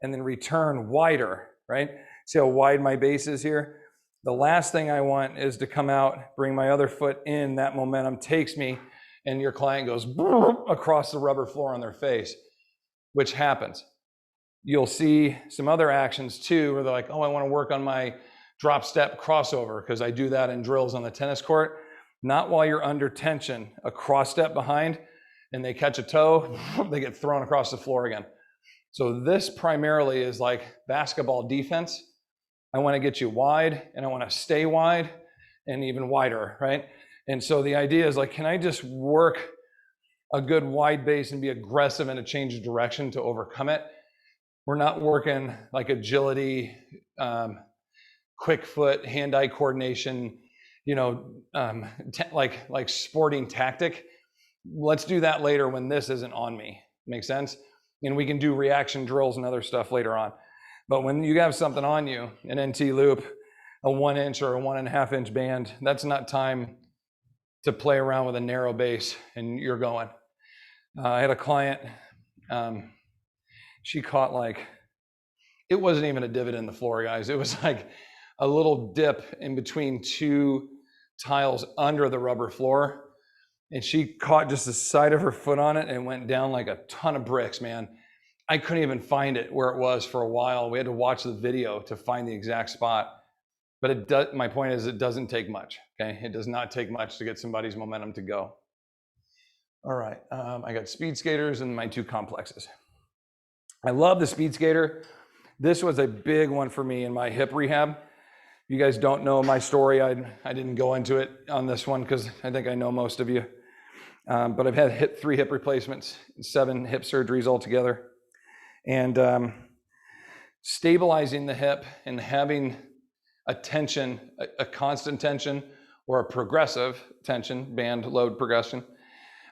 and then return wider, right? See how wide my base is here? The last thing I want is to come out, bring my other foot in, that momentum takes me, and your client goes across the rubber floor on their face, which happens. You'll see some other actions too, where they're like, oh, I want to work on my drop step crossover, because I do that in drills on the tennis court. Not while you're under tension, a cross step behind, and they catch a toe, they get thrown across the floor again. So this primarily is like basketball defense. I want to get you wide, and I want to stay wide and even wider, right? And so the idea is like, can I just work a good wide base and be aggressive in a change of direction to overcome it? We're not working like agility, quick foot, hand-eye coordination, like sporting tactic. Let's do that later when this isn't on me. Make sense? And we can do reaction drills and other stuff later on. But when you have something on you, an NT loop, a 1 inch or a 1.5 inch band, that's not time to play around with a narrow base and you're going. I had a client, she caught it wasn't even a divot in the floor, guys. It was like a little dip in between 2 tiles under the rubber floor. And she caught just the side of her foot on it and went down like a ton of bricks, man. I couldn't even find it where it was for a while. We had to watch the video to find the exact spot. But my point is, it doesn't take much, okay? It does not take much to get somebody's momentum to go. All right, I got speed skaters and my 2 complexes. I love the speed skater. This was a big one for me in my hip rehab. You guys don't know my story. I didn't go into it on this one because I think I know most of you. But I've had 3 hip replacements, 7 hip surgeries altogether. And stabilizing the hip and having a tension, a constant tension or a progressive tension, band load progression,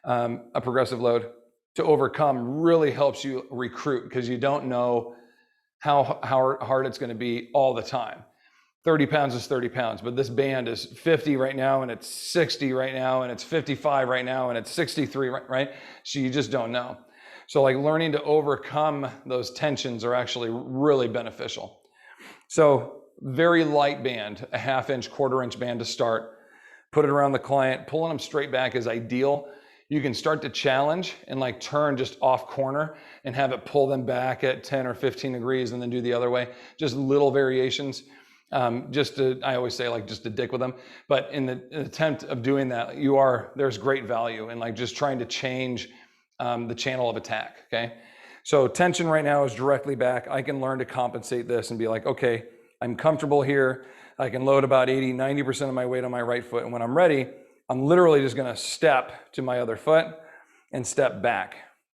a progressive load to overcome really helps you recruit because you don't know how hard it's going to be all the time. 30 pounds is 30 pounds, but this band is 50 right now, and it's 60 right now, and it's 55 right now, and it's 63, right? So you just don't know. So like learning to overcome those tensions are actually really beneficial. So very light band, a 1/2 inch, 1/4 inch band to start, put it around the client. Pulling them straight back is ideal. You can start to challenge and like turn just off corner and have it pull them back at 10 or 15 degrees and then do the other way. Just little variations. I always say like just to dick with them, but in the attempt of doing that, there's great value in like just trying to change the channel of attack, okay? So tension right now is directly back. I can learn to compensate this and be like, okay, I'm comfortable here. I can load about 80, 90% of my weight on my right foot. And when I'm ready, I'm literally just gonna step to my other foot and step back.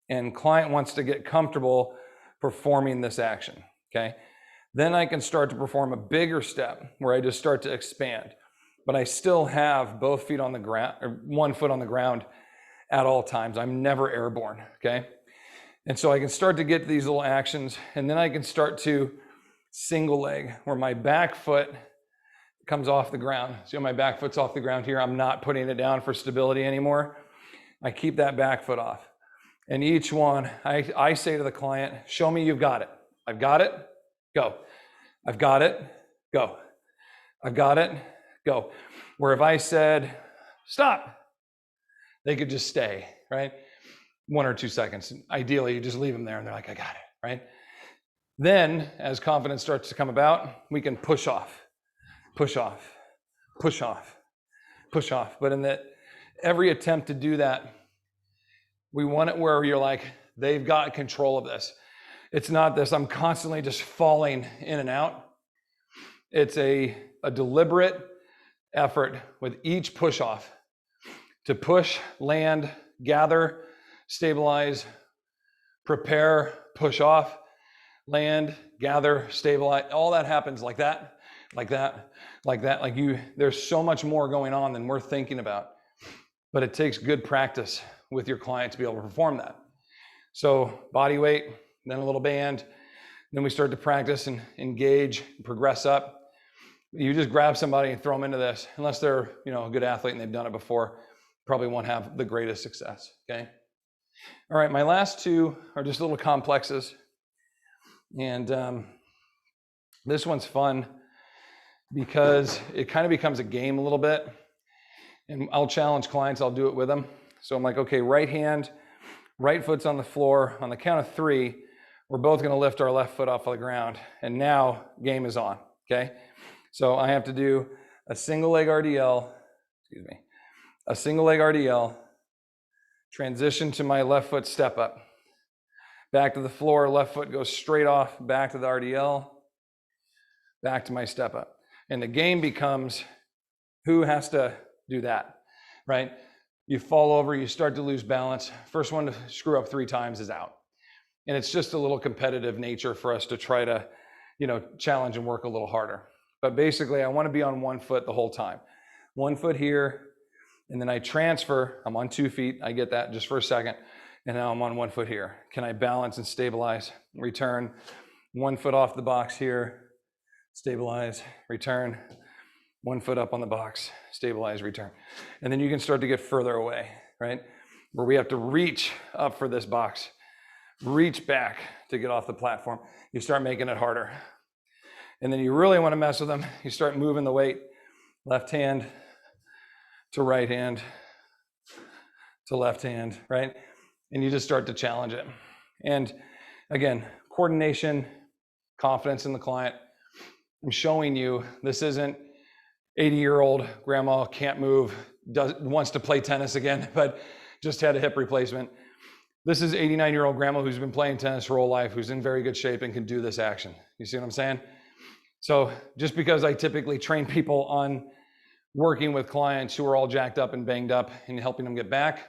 And client wants to get comfortable performing this action, okay? Then I can start to perform a bigger step where I just start to expand, but I still have both feet on the ground, or 1 foot on the ground at all times. I'm never airborne, okay? And so I can start to get these little actions, and then I can start to single leg where my back foot comes off the ground. See how my back foot's off the ground here? I'm not putting it down for stability anymore. I keep that back foot off. And each one, I say to the client, show me you've got it. I've got it. Go. I've got it, go. I've got it, go. Where if I said, stop, they could just stay, right? 1 or 2 seconds. Ideally, you just leave them there and they're like, I got it, right? Then, as confidence starts to come about, we can push off, push off, push off, push off. But in every attempt to do that, we want it where you're like, they've got control of this. It's not this, I'm constantly just falling in and out. It's a deliberate effort with each push off to push, land, gather, stabilize, prepare, push off, land, gather, stabilize. All that happens like that, like that, like that. Like there's so much more going on than we're thinking about, but it takes good practice with your client to be able to perform that. So body weight, then a little band, then we start to practice and engage, progress up. You just grab somebody and throw them into this, unless they're a good athlete and they've done it before, probably won't have the greatest success, okay? All right, my last 2 are just little complexes. And this one's fun because it kind of becomes a game a little bit. And I'll challenge clients, I'll do it with them. So I'm like, okay, right hand, right foot's on the floor. On the count of 3, we're both gonna lift our left foot off of the ground. And now game is on, okay? So I have to do a single leg RDL, a single leg RDL, transition to my left foot step up. Back to the floor, left foot goes straight off, back to the RDL, back to my step up. And the game becomes who has to do that, right? You fall over, you start to lose balance. First one to screw up 3 times is out. And it's just a little competitive nature for us to try to, challenge and work a little harder. But basically, I want to be on 1 foot the whole time. 1 foot here, and then I transfer. I'm on 2 feet. I get that just for a second. And now I'm on 1 foot here. Can I balance and stabilize? Return. 1 foot off the box here. Stabilize. Return. 1 foot up on the box. Stabilize. Return. And then you can start to get further away, right? Where we have to reach up for this box. Reach back to get off the platform. You start making it harder. And then you really want to mess with them. You start moving the weight. Left hand to right hand to left hand, right? And you just start to challenge it. And again, coordination, confidence in the client. I'm showing you this isn't 80-year-old grandma can't move, wants to play tennis again, but just had a hip replacement. This is 89-year-old grandma who's been playing tennis her whole life, who's in very good shape and can do this action. You see what I'm saying? So just because I typically train people on working with clients who are all jacked up and banged up and helping them get back,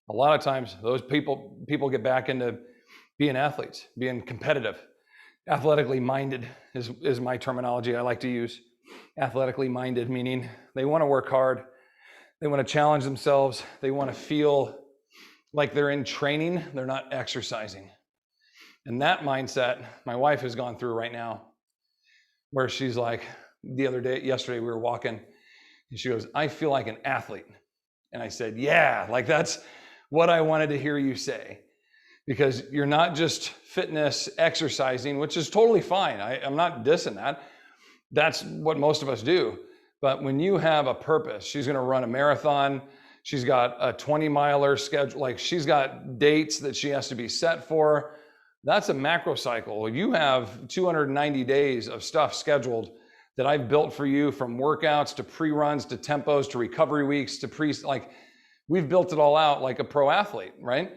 a lot of times those people get back into being athletes, being competitive. Athletically minded is my terminology I like to use. Athletically minded, meaning they want to work hard, they want to challenge themselves, they want to feel like they're in training, they're not exercising. And that mindset, my wife has gone through right now, where she's like, yesterday we were walking, and she goes, I feel like an athlete. And I said, yeah, like that's what I wanted to hear you say. Because you're not just fitness exercising, which is totally fine. I'm not dissing that. That's what most of us do. But when you have a purpose, she's going to run a marathon. She's got a 20-miler schedule. Like she's got dates that she has to be set for. That's a macro cycle. You have 290 days of stuff scheduled that I've built for you, from workouts to pre-runs to tempos to recovery weeks to like we've built it all out like a pro athlete, right?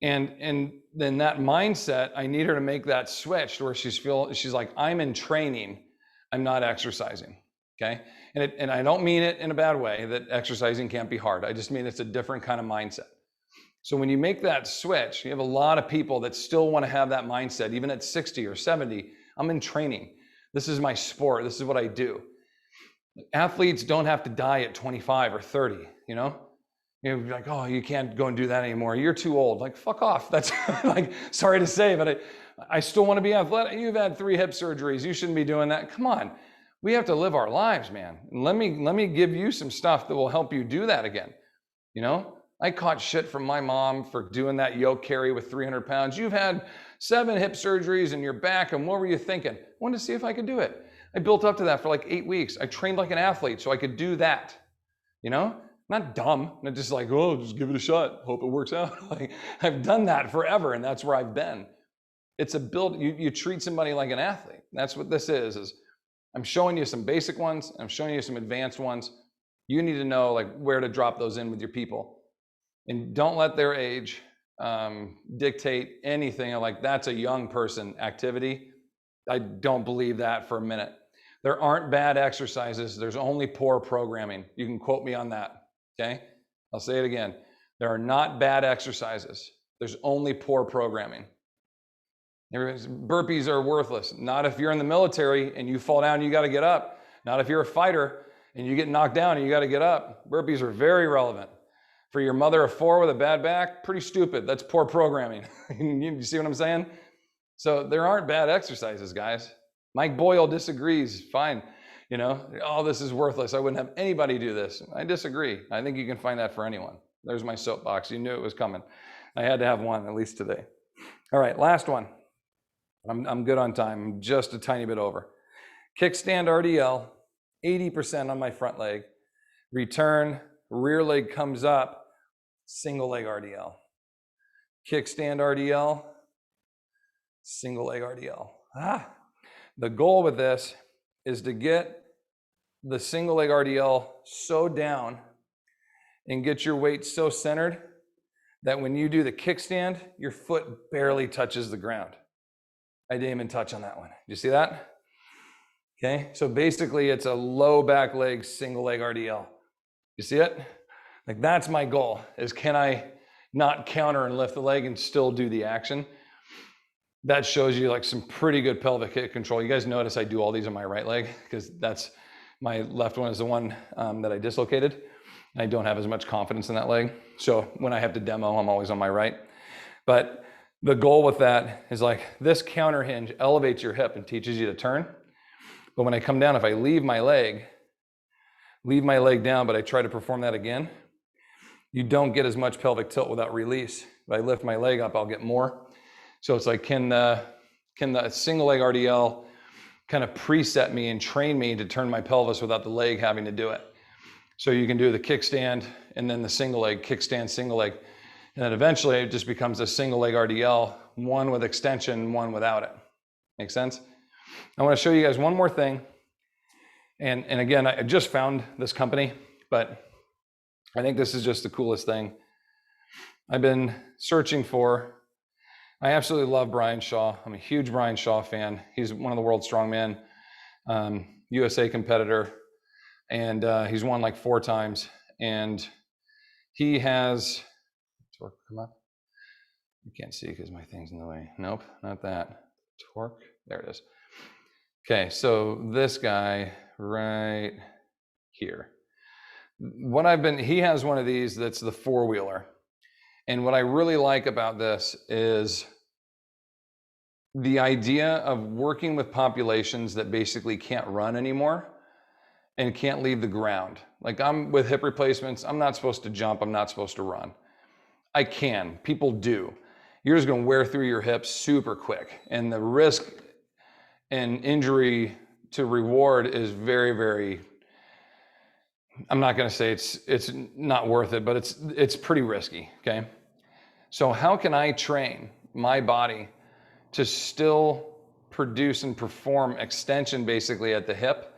And then that mindset, I need her to make that switch where she's like, I'm in training, I'm not exercising, okay? And I don't mean it in a bad way that exercising can't be hard. I just mean it's a different kind of mindset. So when you make that switch, you have a lot of people that still want to have that mindset, even at 60 or 70, I'm in training. This is my sport, this is what I do. Athletes don't have to die at 25 or 30, you know? You're like, oh, you can't go and do that anymore. You're too old. Like, fuck off. That's like, sorry to say, but I still want to be athletic. You've had 3 hip surgeries. You shouldn't be doing that. Come on. We have to live our lives, man. And let me give you some stuff that will help you do that again. You know, I caught shit from my mom for doing that yoke carry with 300 pounds. You've had 7 hip surgeries in your back. And what were you thinking? I wanted to see if I could do it. I built up to that for like 8 weeks. I trained like an athlete so I could do that, you know? Not dumb, not just like, oh, just give it a shot, hope it works out. Like, I've done that forever, and that's where I've been. It's a build, you treat somebody like an athlete. That's what this is I'm showing you some basic ones, I'm showing you some advanced ones. You need to know like where to drop those in with your people. And don't let their age dictate anything like that's a young person activity. I don't believe that for a minute. There aren't bad exercises, there's only poor programming. You can quote me on that. Okay, I'll say it again. There are not bad exercises. There's only poor programming. Burpees are worthless. Not if you're in the military and you fall down and you got to get up. Not if you're a fighter and you get knocked down and you got to get up. Burpees are very relevant. For your mother of 4 with a bad back, pretty stupid. That's poor programming. You see what I'm saying? So there aren't bad exercises, guys. Mike Boyle disagrees. Fine. You know, oh, this is worthless. I wouldn't have anybody do this. I disagree. I think you can find that for anyone. There's my soapbox. You knew it was coming. I had to have one, at least today. All right, last one. I'm good on time. I'm just a tiny bit over. Kickstand RDL, 80% on my front leg. Return, rear leg comes up, single leg RDL. Kickstand RDL, single leg RDL. The goal with this is to get the single leg RDL so down and get your weight so centered that when you do the kickstand, your foot barely touches the ground. I didn't even touch on that one. You see that? Okay, so basically it's a low back leg, single leg RDL. You see it? Like that's my goal, is can I not counter and lift the leg and still do the action? That shows you like some pretty good pelvic hip control. You guys notice I do all these on my right leg because that's my left one is the one that I dislocated. I don't have as much confidence in that leg. So when I have to demo, I'm always on my right. But the goal with that is like this counter hinge elevates your hip and teaches you to turn. But when I come down, if I leave my leg down, but I try to perform that again, you don't get as much pelvic tilt without release. If I lift my leg up, I'll get more. So it's like, can the single leg RDL kind of preset me and train me to turn my pelvis without the leg having to do it? So you can do the kickstand and then the single leg, kickstand, single leg. And then eventually it just becomes a single leg RDL, one with extension, one without it. Make sense? I want to show you guys one more thing. And again, I just found this company, but I think this is just the coolest thing. I've been searching for. I absolutely love Brian Shaw. I'm a huge Brian Shaw fan. He's one of the world's strongman, USA competitor, and he's won like 4 times. And he has, torque come up? You can't see because my thing's in the way. Nope, not that. Torque, there it is. Okay, so this guy right here. He has one of these that's the 4-wheeler. And what I really like about this is the idea of working with populations that basically can't run anymore and can't leave the ground. Like I'm with hip replacements, I'm not supposed to jump, I'm not supposed to run. I can, people do. You're just gonna wear through your hips super quick. And the risk and injury to reward is very, very, I'm not gonna say it's not worth it, but it's pretty risky, okay? So how can I train my body to still produce and perform extension basically at the hip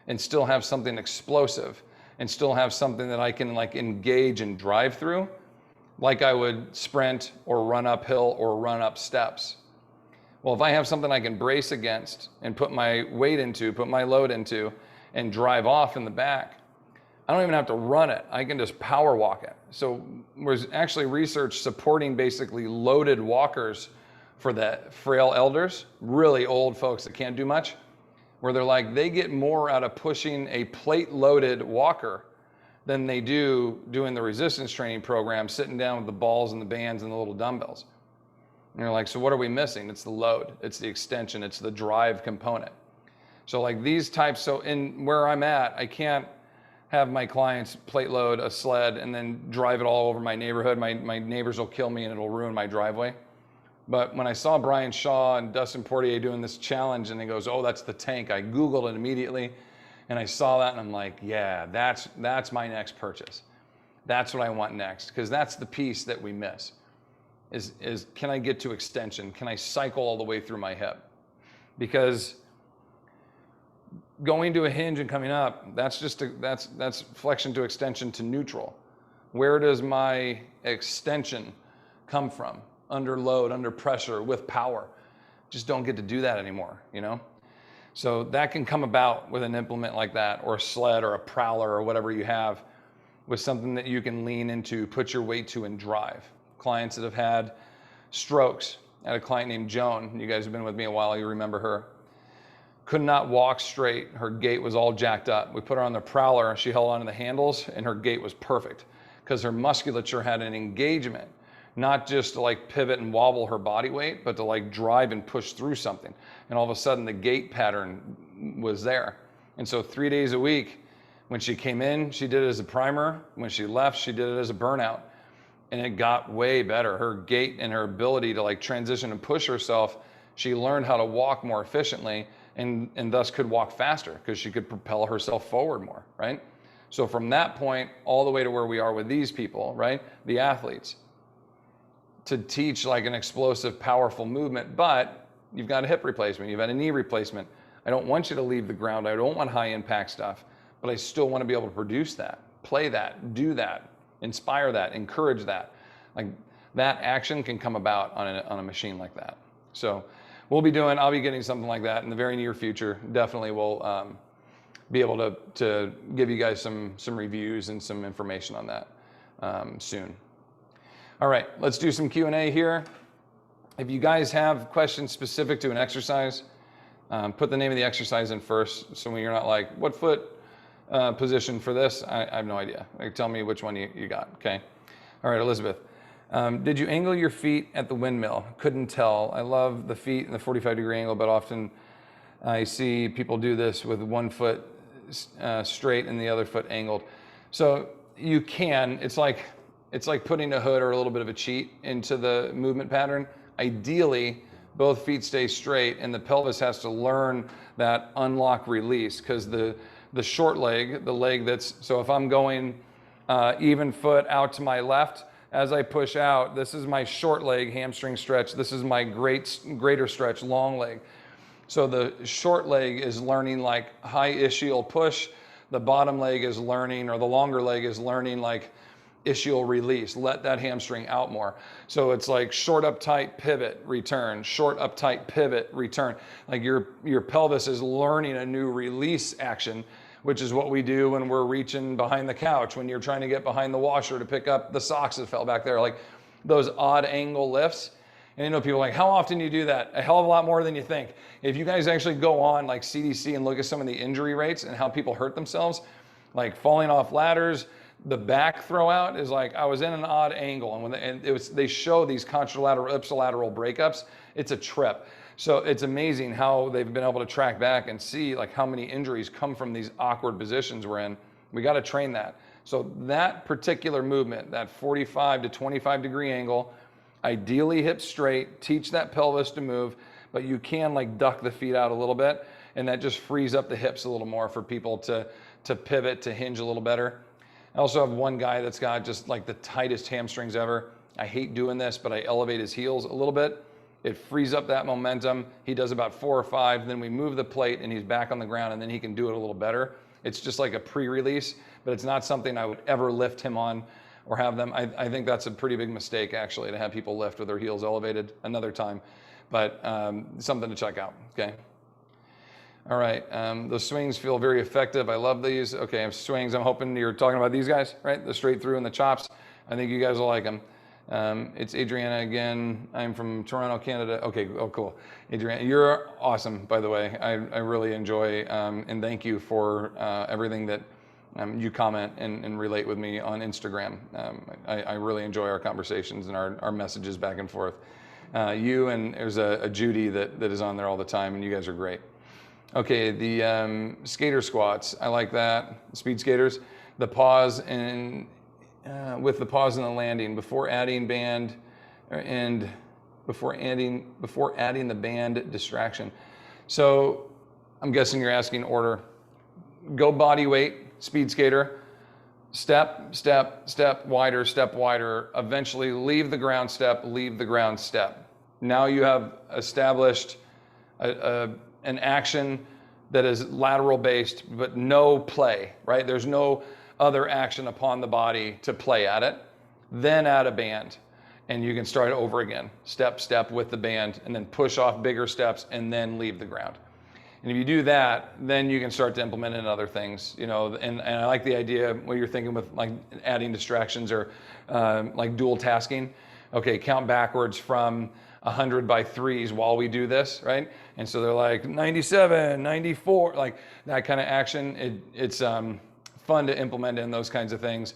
and still have something explosive and still have something that I can like engage and drive through like I would sprint or run uphill or run up steps? Well, if I have something I can brace against and put my weight into, put my load into, and drive off in the back, I don't even have to run it. I can just power walk it. So there's actually research supporting basically loaded walkers for the frail elders, really old folks that can't do much, where they're like, they get more out of pushing a plate loaded walker than they do doing the resistance training program, sitting down with the balls and the bands and the little dumbbells. And you're like, so what are we missing? It's the load, it's the extension, it's the drive component. So like these types, so in where I'm at, I can't have my clients plate load a sled and then drive it all over my neighborhood. My neighbors will kill me and it'll ruin my driveway. But when I saw Brian Shaw and Dustin Portier doing this challenge and he goes, oh, that's the tank, I Googled it immediately and I saw that and I'm like, yeah, that's my next purchase. That's what I want next, because that's the piece that we miss is can I get to extension? Can I cycle all the way through my hip? Because going to a hinge and coming up, that's flexion to extension to neutral. Where does my extension come from? Under load, under pressure, with power. Just don't get to do that anymore, you know? So that can come about with an implement like that, or a sled or a prowler or whatever you have, with something that you can lean into, put your weight to, and drive. Clients that have had strokes. I had a client named Joan. You guys have been with me a while, you remember her. Could not walk straight. Her gait was all jacked up. We put her on the prowler, she held onto the handles, and her gait was perfect because her musculature had an engagement, not just to like pivot and wobble her body weight, but to like drive and push through something. And all of a sudden the gait pattern was there. And so 3 days a week, when she came in, she did it as a primer. When she left, she did it as a burnout. And it got way better. Her gait and her ability to like transition and push herself, she learned how to walk more efficiently and thus could walk faster because she could propel herself forward more, right? So from that point all the way to where we are with these people, right? The athletes, to teach like an explosive, powerful movement, but you've got a hip replacement, you've had a knee replacement. I don't want you to leave the ground. I don't want high impact stuff, but I still want to be able to produce that, play that, do that, inspire that, encourage that. Like that action can come about on a machine like that. So I'll be getting something like that in the very near future. Definitely will be able to give you guys some reviews and some information on that soon. All right, let's do some Q&A here. If you guys have questions specific to an exercise, put the name of the exercise in first, so when you're not like, what foot position for this? I have no idea. Like, tell me which one you got, okay? All right, Elizabeth. Did you angle your feet at the windmill? Couldn't tell. I love the feet in the 45-degree angle, but often I see people do this with one foot straight and the other foot angled. So you can, it's like putting a hood or a little bit of a cheat into the movement pattern. Ideally, both feet stay straight and the pelvis has to learn that unlock release, because the short leg, the leg that's, so if I'm going even foot out to my left, as I push out, this is my short leg hamstring stretch. This is my greater stretch, long leg. So the short leg is learning like high ischial push. The bottom leg is learning, or the longer leg is learning like ischial release, let that hamstring out more. So it's like short up tight, pivot, return, short up tight, pivot, return. Like your pelvis is learning a new release action, which is what we do when we're reaching behind the couch, when you're trying to get behind the washer to pick up the socks that fell back there, like those odd angle lifts. And you know, people are like, how often do you do that? A hell of a lot more than you think. If you guys actually go on like CDC and look at some of the injury rates and how people hurt themselves, like falling off ladders, the back throw out is like, I was in an odd angle, and when they show these contralateral, ipsilateral breakups, it's a trip. So it's amazing how they've been able to track back and see like how many injuries come from these awkward positions we're in. We got to train that. So that particular movement, that 45 to 25 degree angle, ideally hips straight, teach that pelvis to move, but you can like duck the feet out a little bit, and that just frees up the hips a little more for people to pivot, to hinge a little better. I also have one guy that's got just like the tightest hamstrings ever. I hate doing this, but I elevate his heels a little bit. It frees up that momentum. He does about 4 or 5, then we move the plate and he's back on the ground, and then he can do it a little better. It's just like a pre-release, but it's not something I would ever lift him on or have them. I think that's a pretty big mistake actually, to have people lift with their heels elevated another time, but something to check out, okay? All right, the swings feel very effective. I love these. Okay, swings, I'm hoping you're talking about these guys, right? The straight through and the chops. I think you guys will like them. It's Adriana again. I'm from Toronto, Canada. Okay, oh cool. Adriana, you're awesome, by the way. I really enjoy, and thank you for everything that you comment and relate with me on Instagram. I really enjoy our conversations and our messages back and forth. You and there's a Judy that is on there all the time, and you guys are great. Okay, the skater squats, I like that. Speed skaters, the pause and with the pause and the landing before adding band, and before adding the band distraction. So I'm guessing you're asking order. Go body weight, speed skater, step, step, step wider, eventually leave the ground step, leave the ground step. Now you have established an action that is lateral based, but no play, right? There's no other action upon the body to play at it. Then add a band, and you can start over again. Step, step with the band, and then push off bigger steps, and then leave the ground. And if you do that, then you can start to implement in other things, you know, and I like the idea what you're thinking with like adding distractions or like dual tasking. Okay, count backwards from 100 by 3s while we do this, right? And so they're like 97, 94, like that kind of action. It's fun to implement in those kinds of things.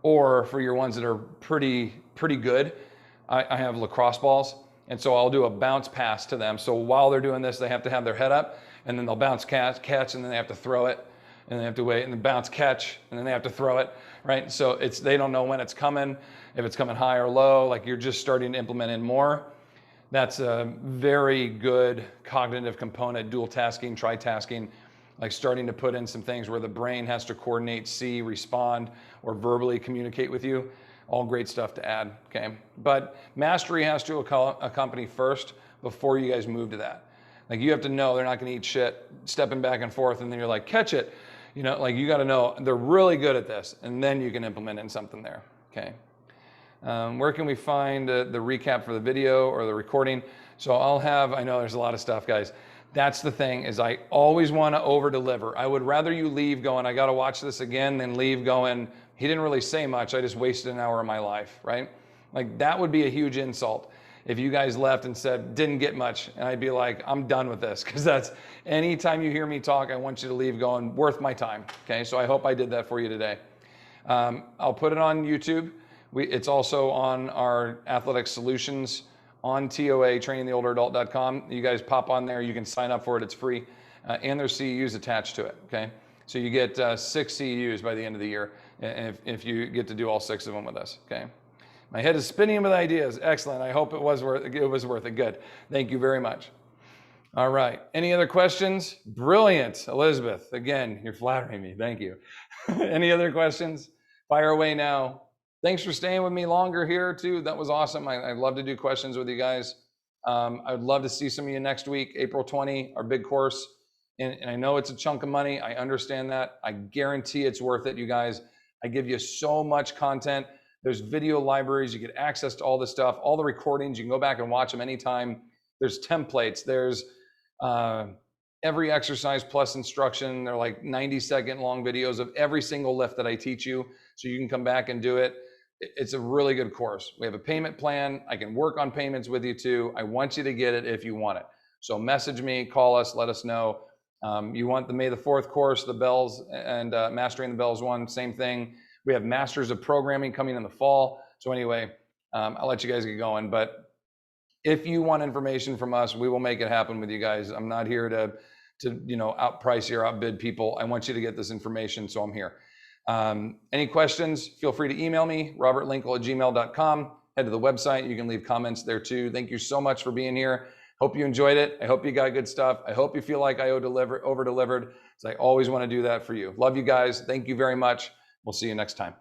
Or for your ones that are pretty good, I have lacrosse balls, and so I'll do a bounce pass to them. So while they're doing this, they have to have their head up, and then they'll bounce catch, and then they have to throw it, and they have to wait, and then bounce catch, and then they have to throw it, right? So they don't know when it's coming, if it's coming high or low, like you're just starting to implement in more. That's a very good cognitive component, dual tasking, tritasking, like starting to put in some things where the brain has to coordinate, see, respond, or verbally communicate with you. All great stuff to add, okay? But mastery has to accompany first before you guys move to that. Like you have to know they're not gonna eat shit, stepping back and forth, and then you're like, catch it. You know, like you gotta know they're really good at this, and then you can implement in something there, okay? Where can we find the recap for the video or the recording? So I know there's a lot of stuff, guys. That's the thing, is I always want to over deliver. I would rather you leave going, I got to watch this again, than leave going, he didn't really say much, I just wasted an hour of my life, right? Like that would be a huge insult if you guys left and said, didn't get much. And I'd be like, I'm done with this, because that's, anytime you hear me talk, I want you to leave going, worth my time, okay? So I hope I did that for you today. I'll put it on YouTube. It's also on our Athletic Solutions on TOA, trainingtheolderadult.com. You guys pop on there, you can sign up for it, it's free. And there's CEUs attached to it, okay? So you get 6 CEUs by the end of the year if you get to do all 6 of them with us, okay? My head is spinning with ideas, excellent. I hope it was worth it, good. Thank you very much. All right, any other questions? Brilliant, Elizabeth, again, you're flattering me, thank you. Any other questions? Fire away now. Thanks for staying with me longer here too. That was awesome. I'd love to do questions with you guys. I'd love to see some of you next week, April 20, our big course. And I know it's a chunk of money. I understand that. I guarantee it's worth it, you guys. I give you so much content. There's video libraries. You get access to all this stuff, all the recordings. You can go back and watch them anytime. There's templates. There's every exercise plus instruction. They're like 90-second long videos of every single lift that I teach you, so you can come back and do it. It's a really good course. We have a payment plan. I can work on payments with you too. I want you to get it if you want it. So message me, call us, let us know. You want the May the 4th course, the bells, and Mastering the Bells one, same thing. We have Masters of Programming coming in the fall. So anyway, I'll let you guys get going. But if you want information from us, we will make it happen with you guys. I'm not here to outprice you or outbid people. I want you to get this information, so I'm here. Any questions, feel free to email me, robertlinkle@gmail.com. Head to the website. You can leave comments there too. Thank you so much for being here. Hope you enjoyed it. I hope you got good stuff. I hope you feel like I over-delivered, because I always want to do that for you. Love you guys. Thank you very much. We'll see you next time.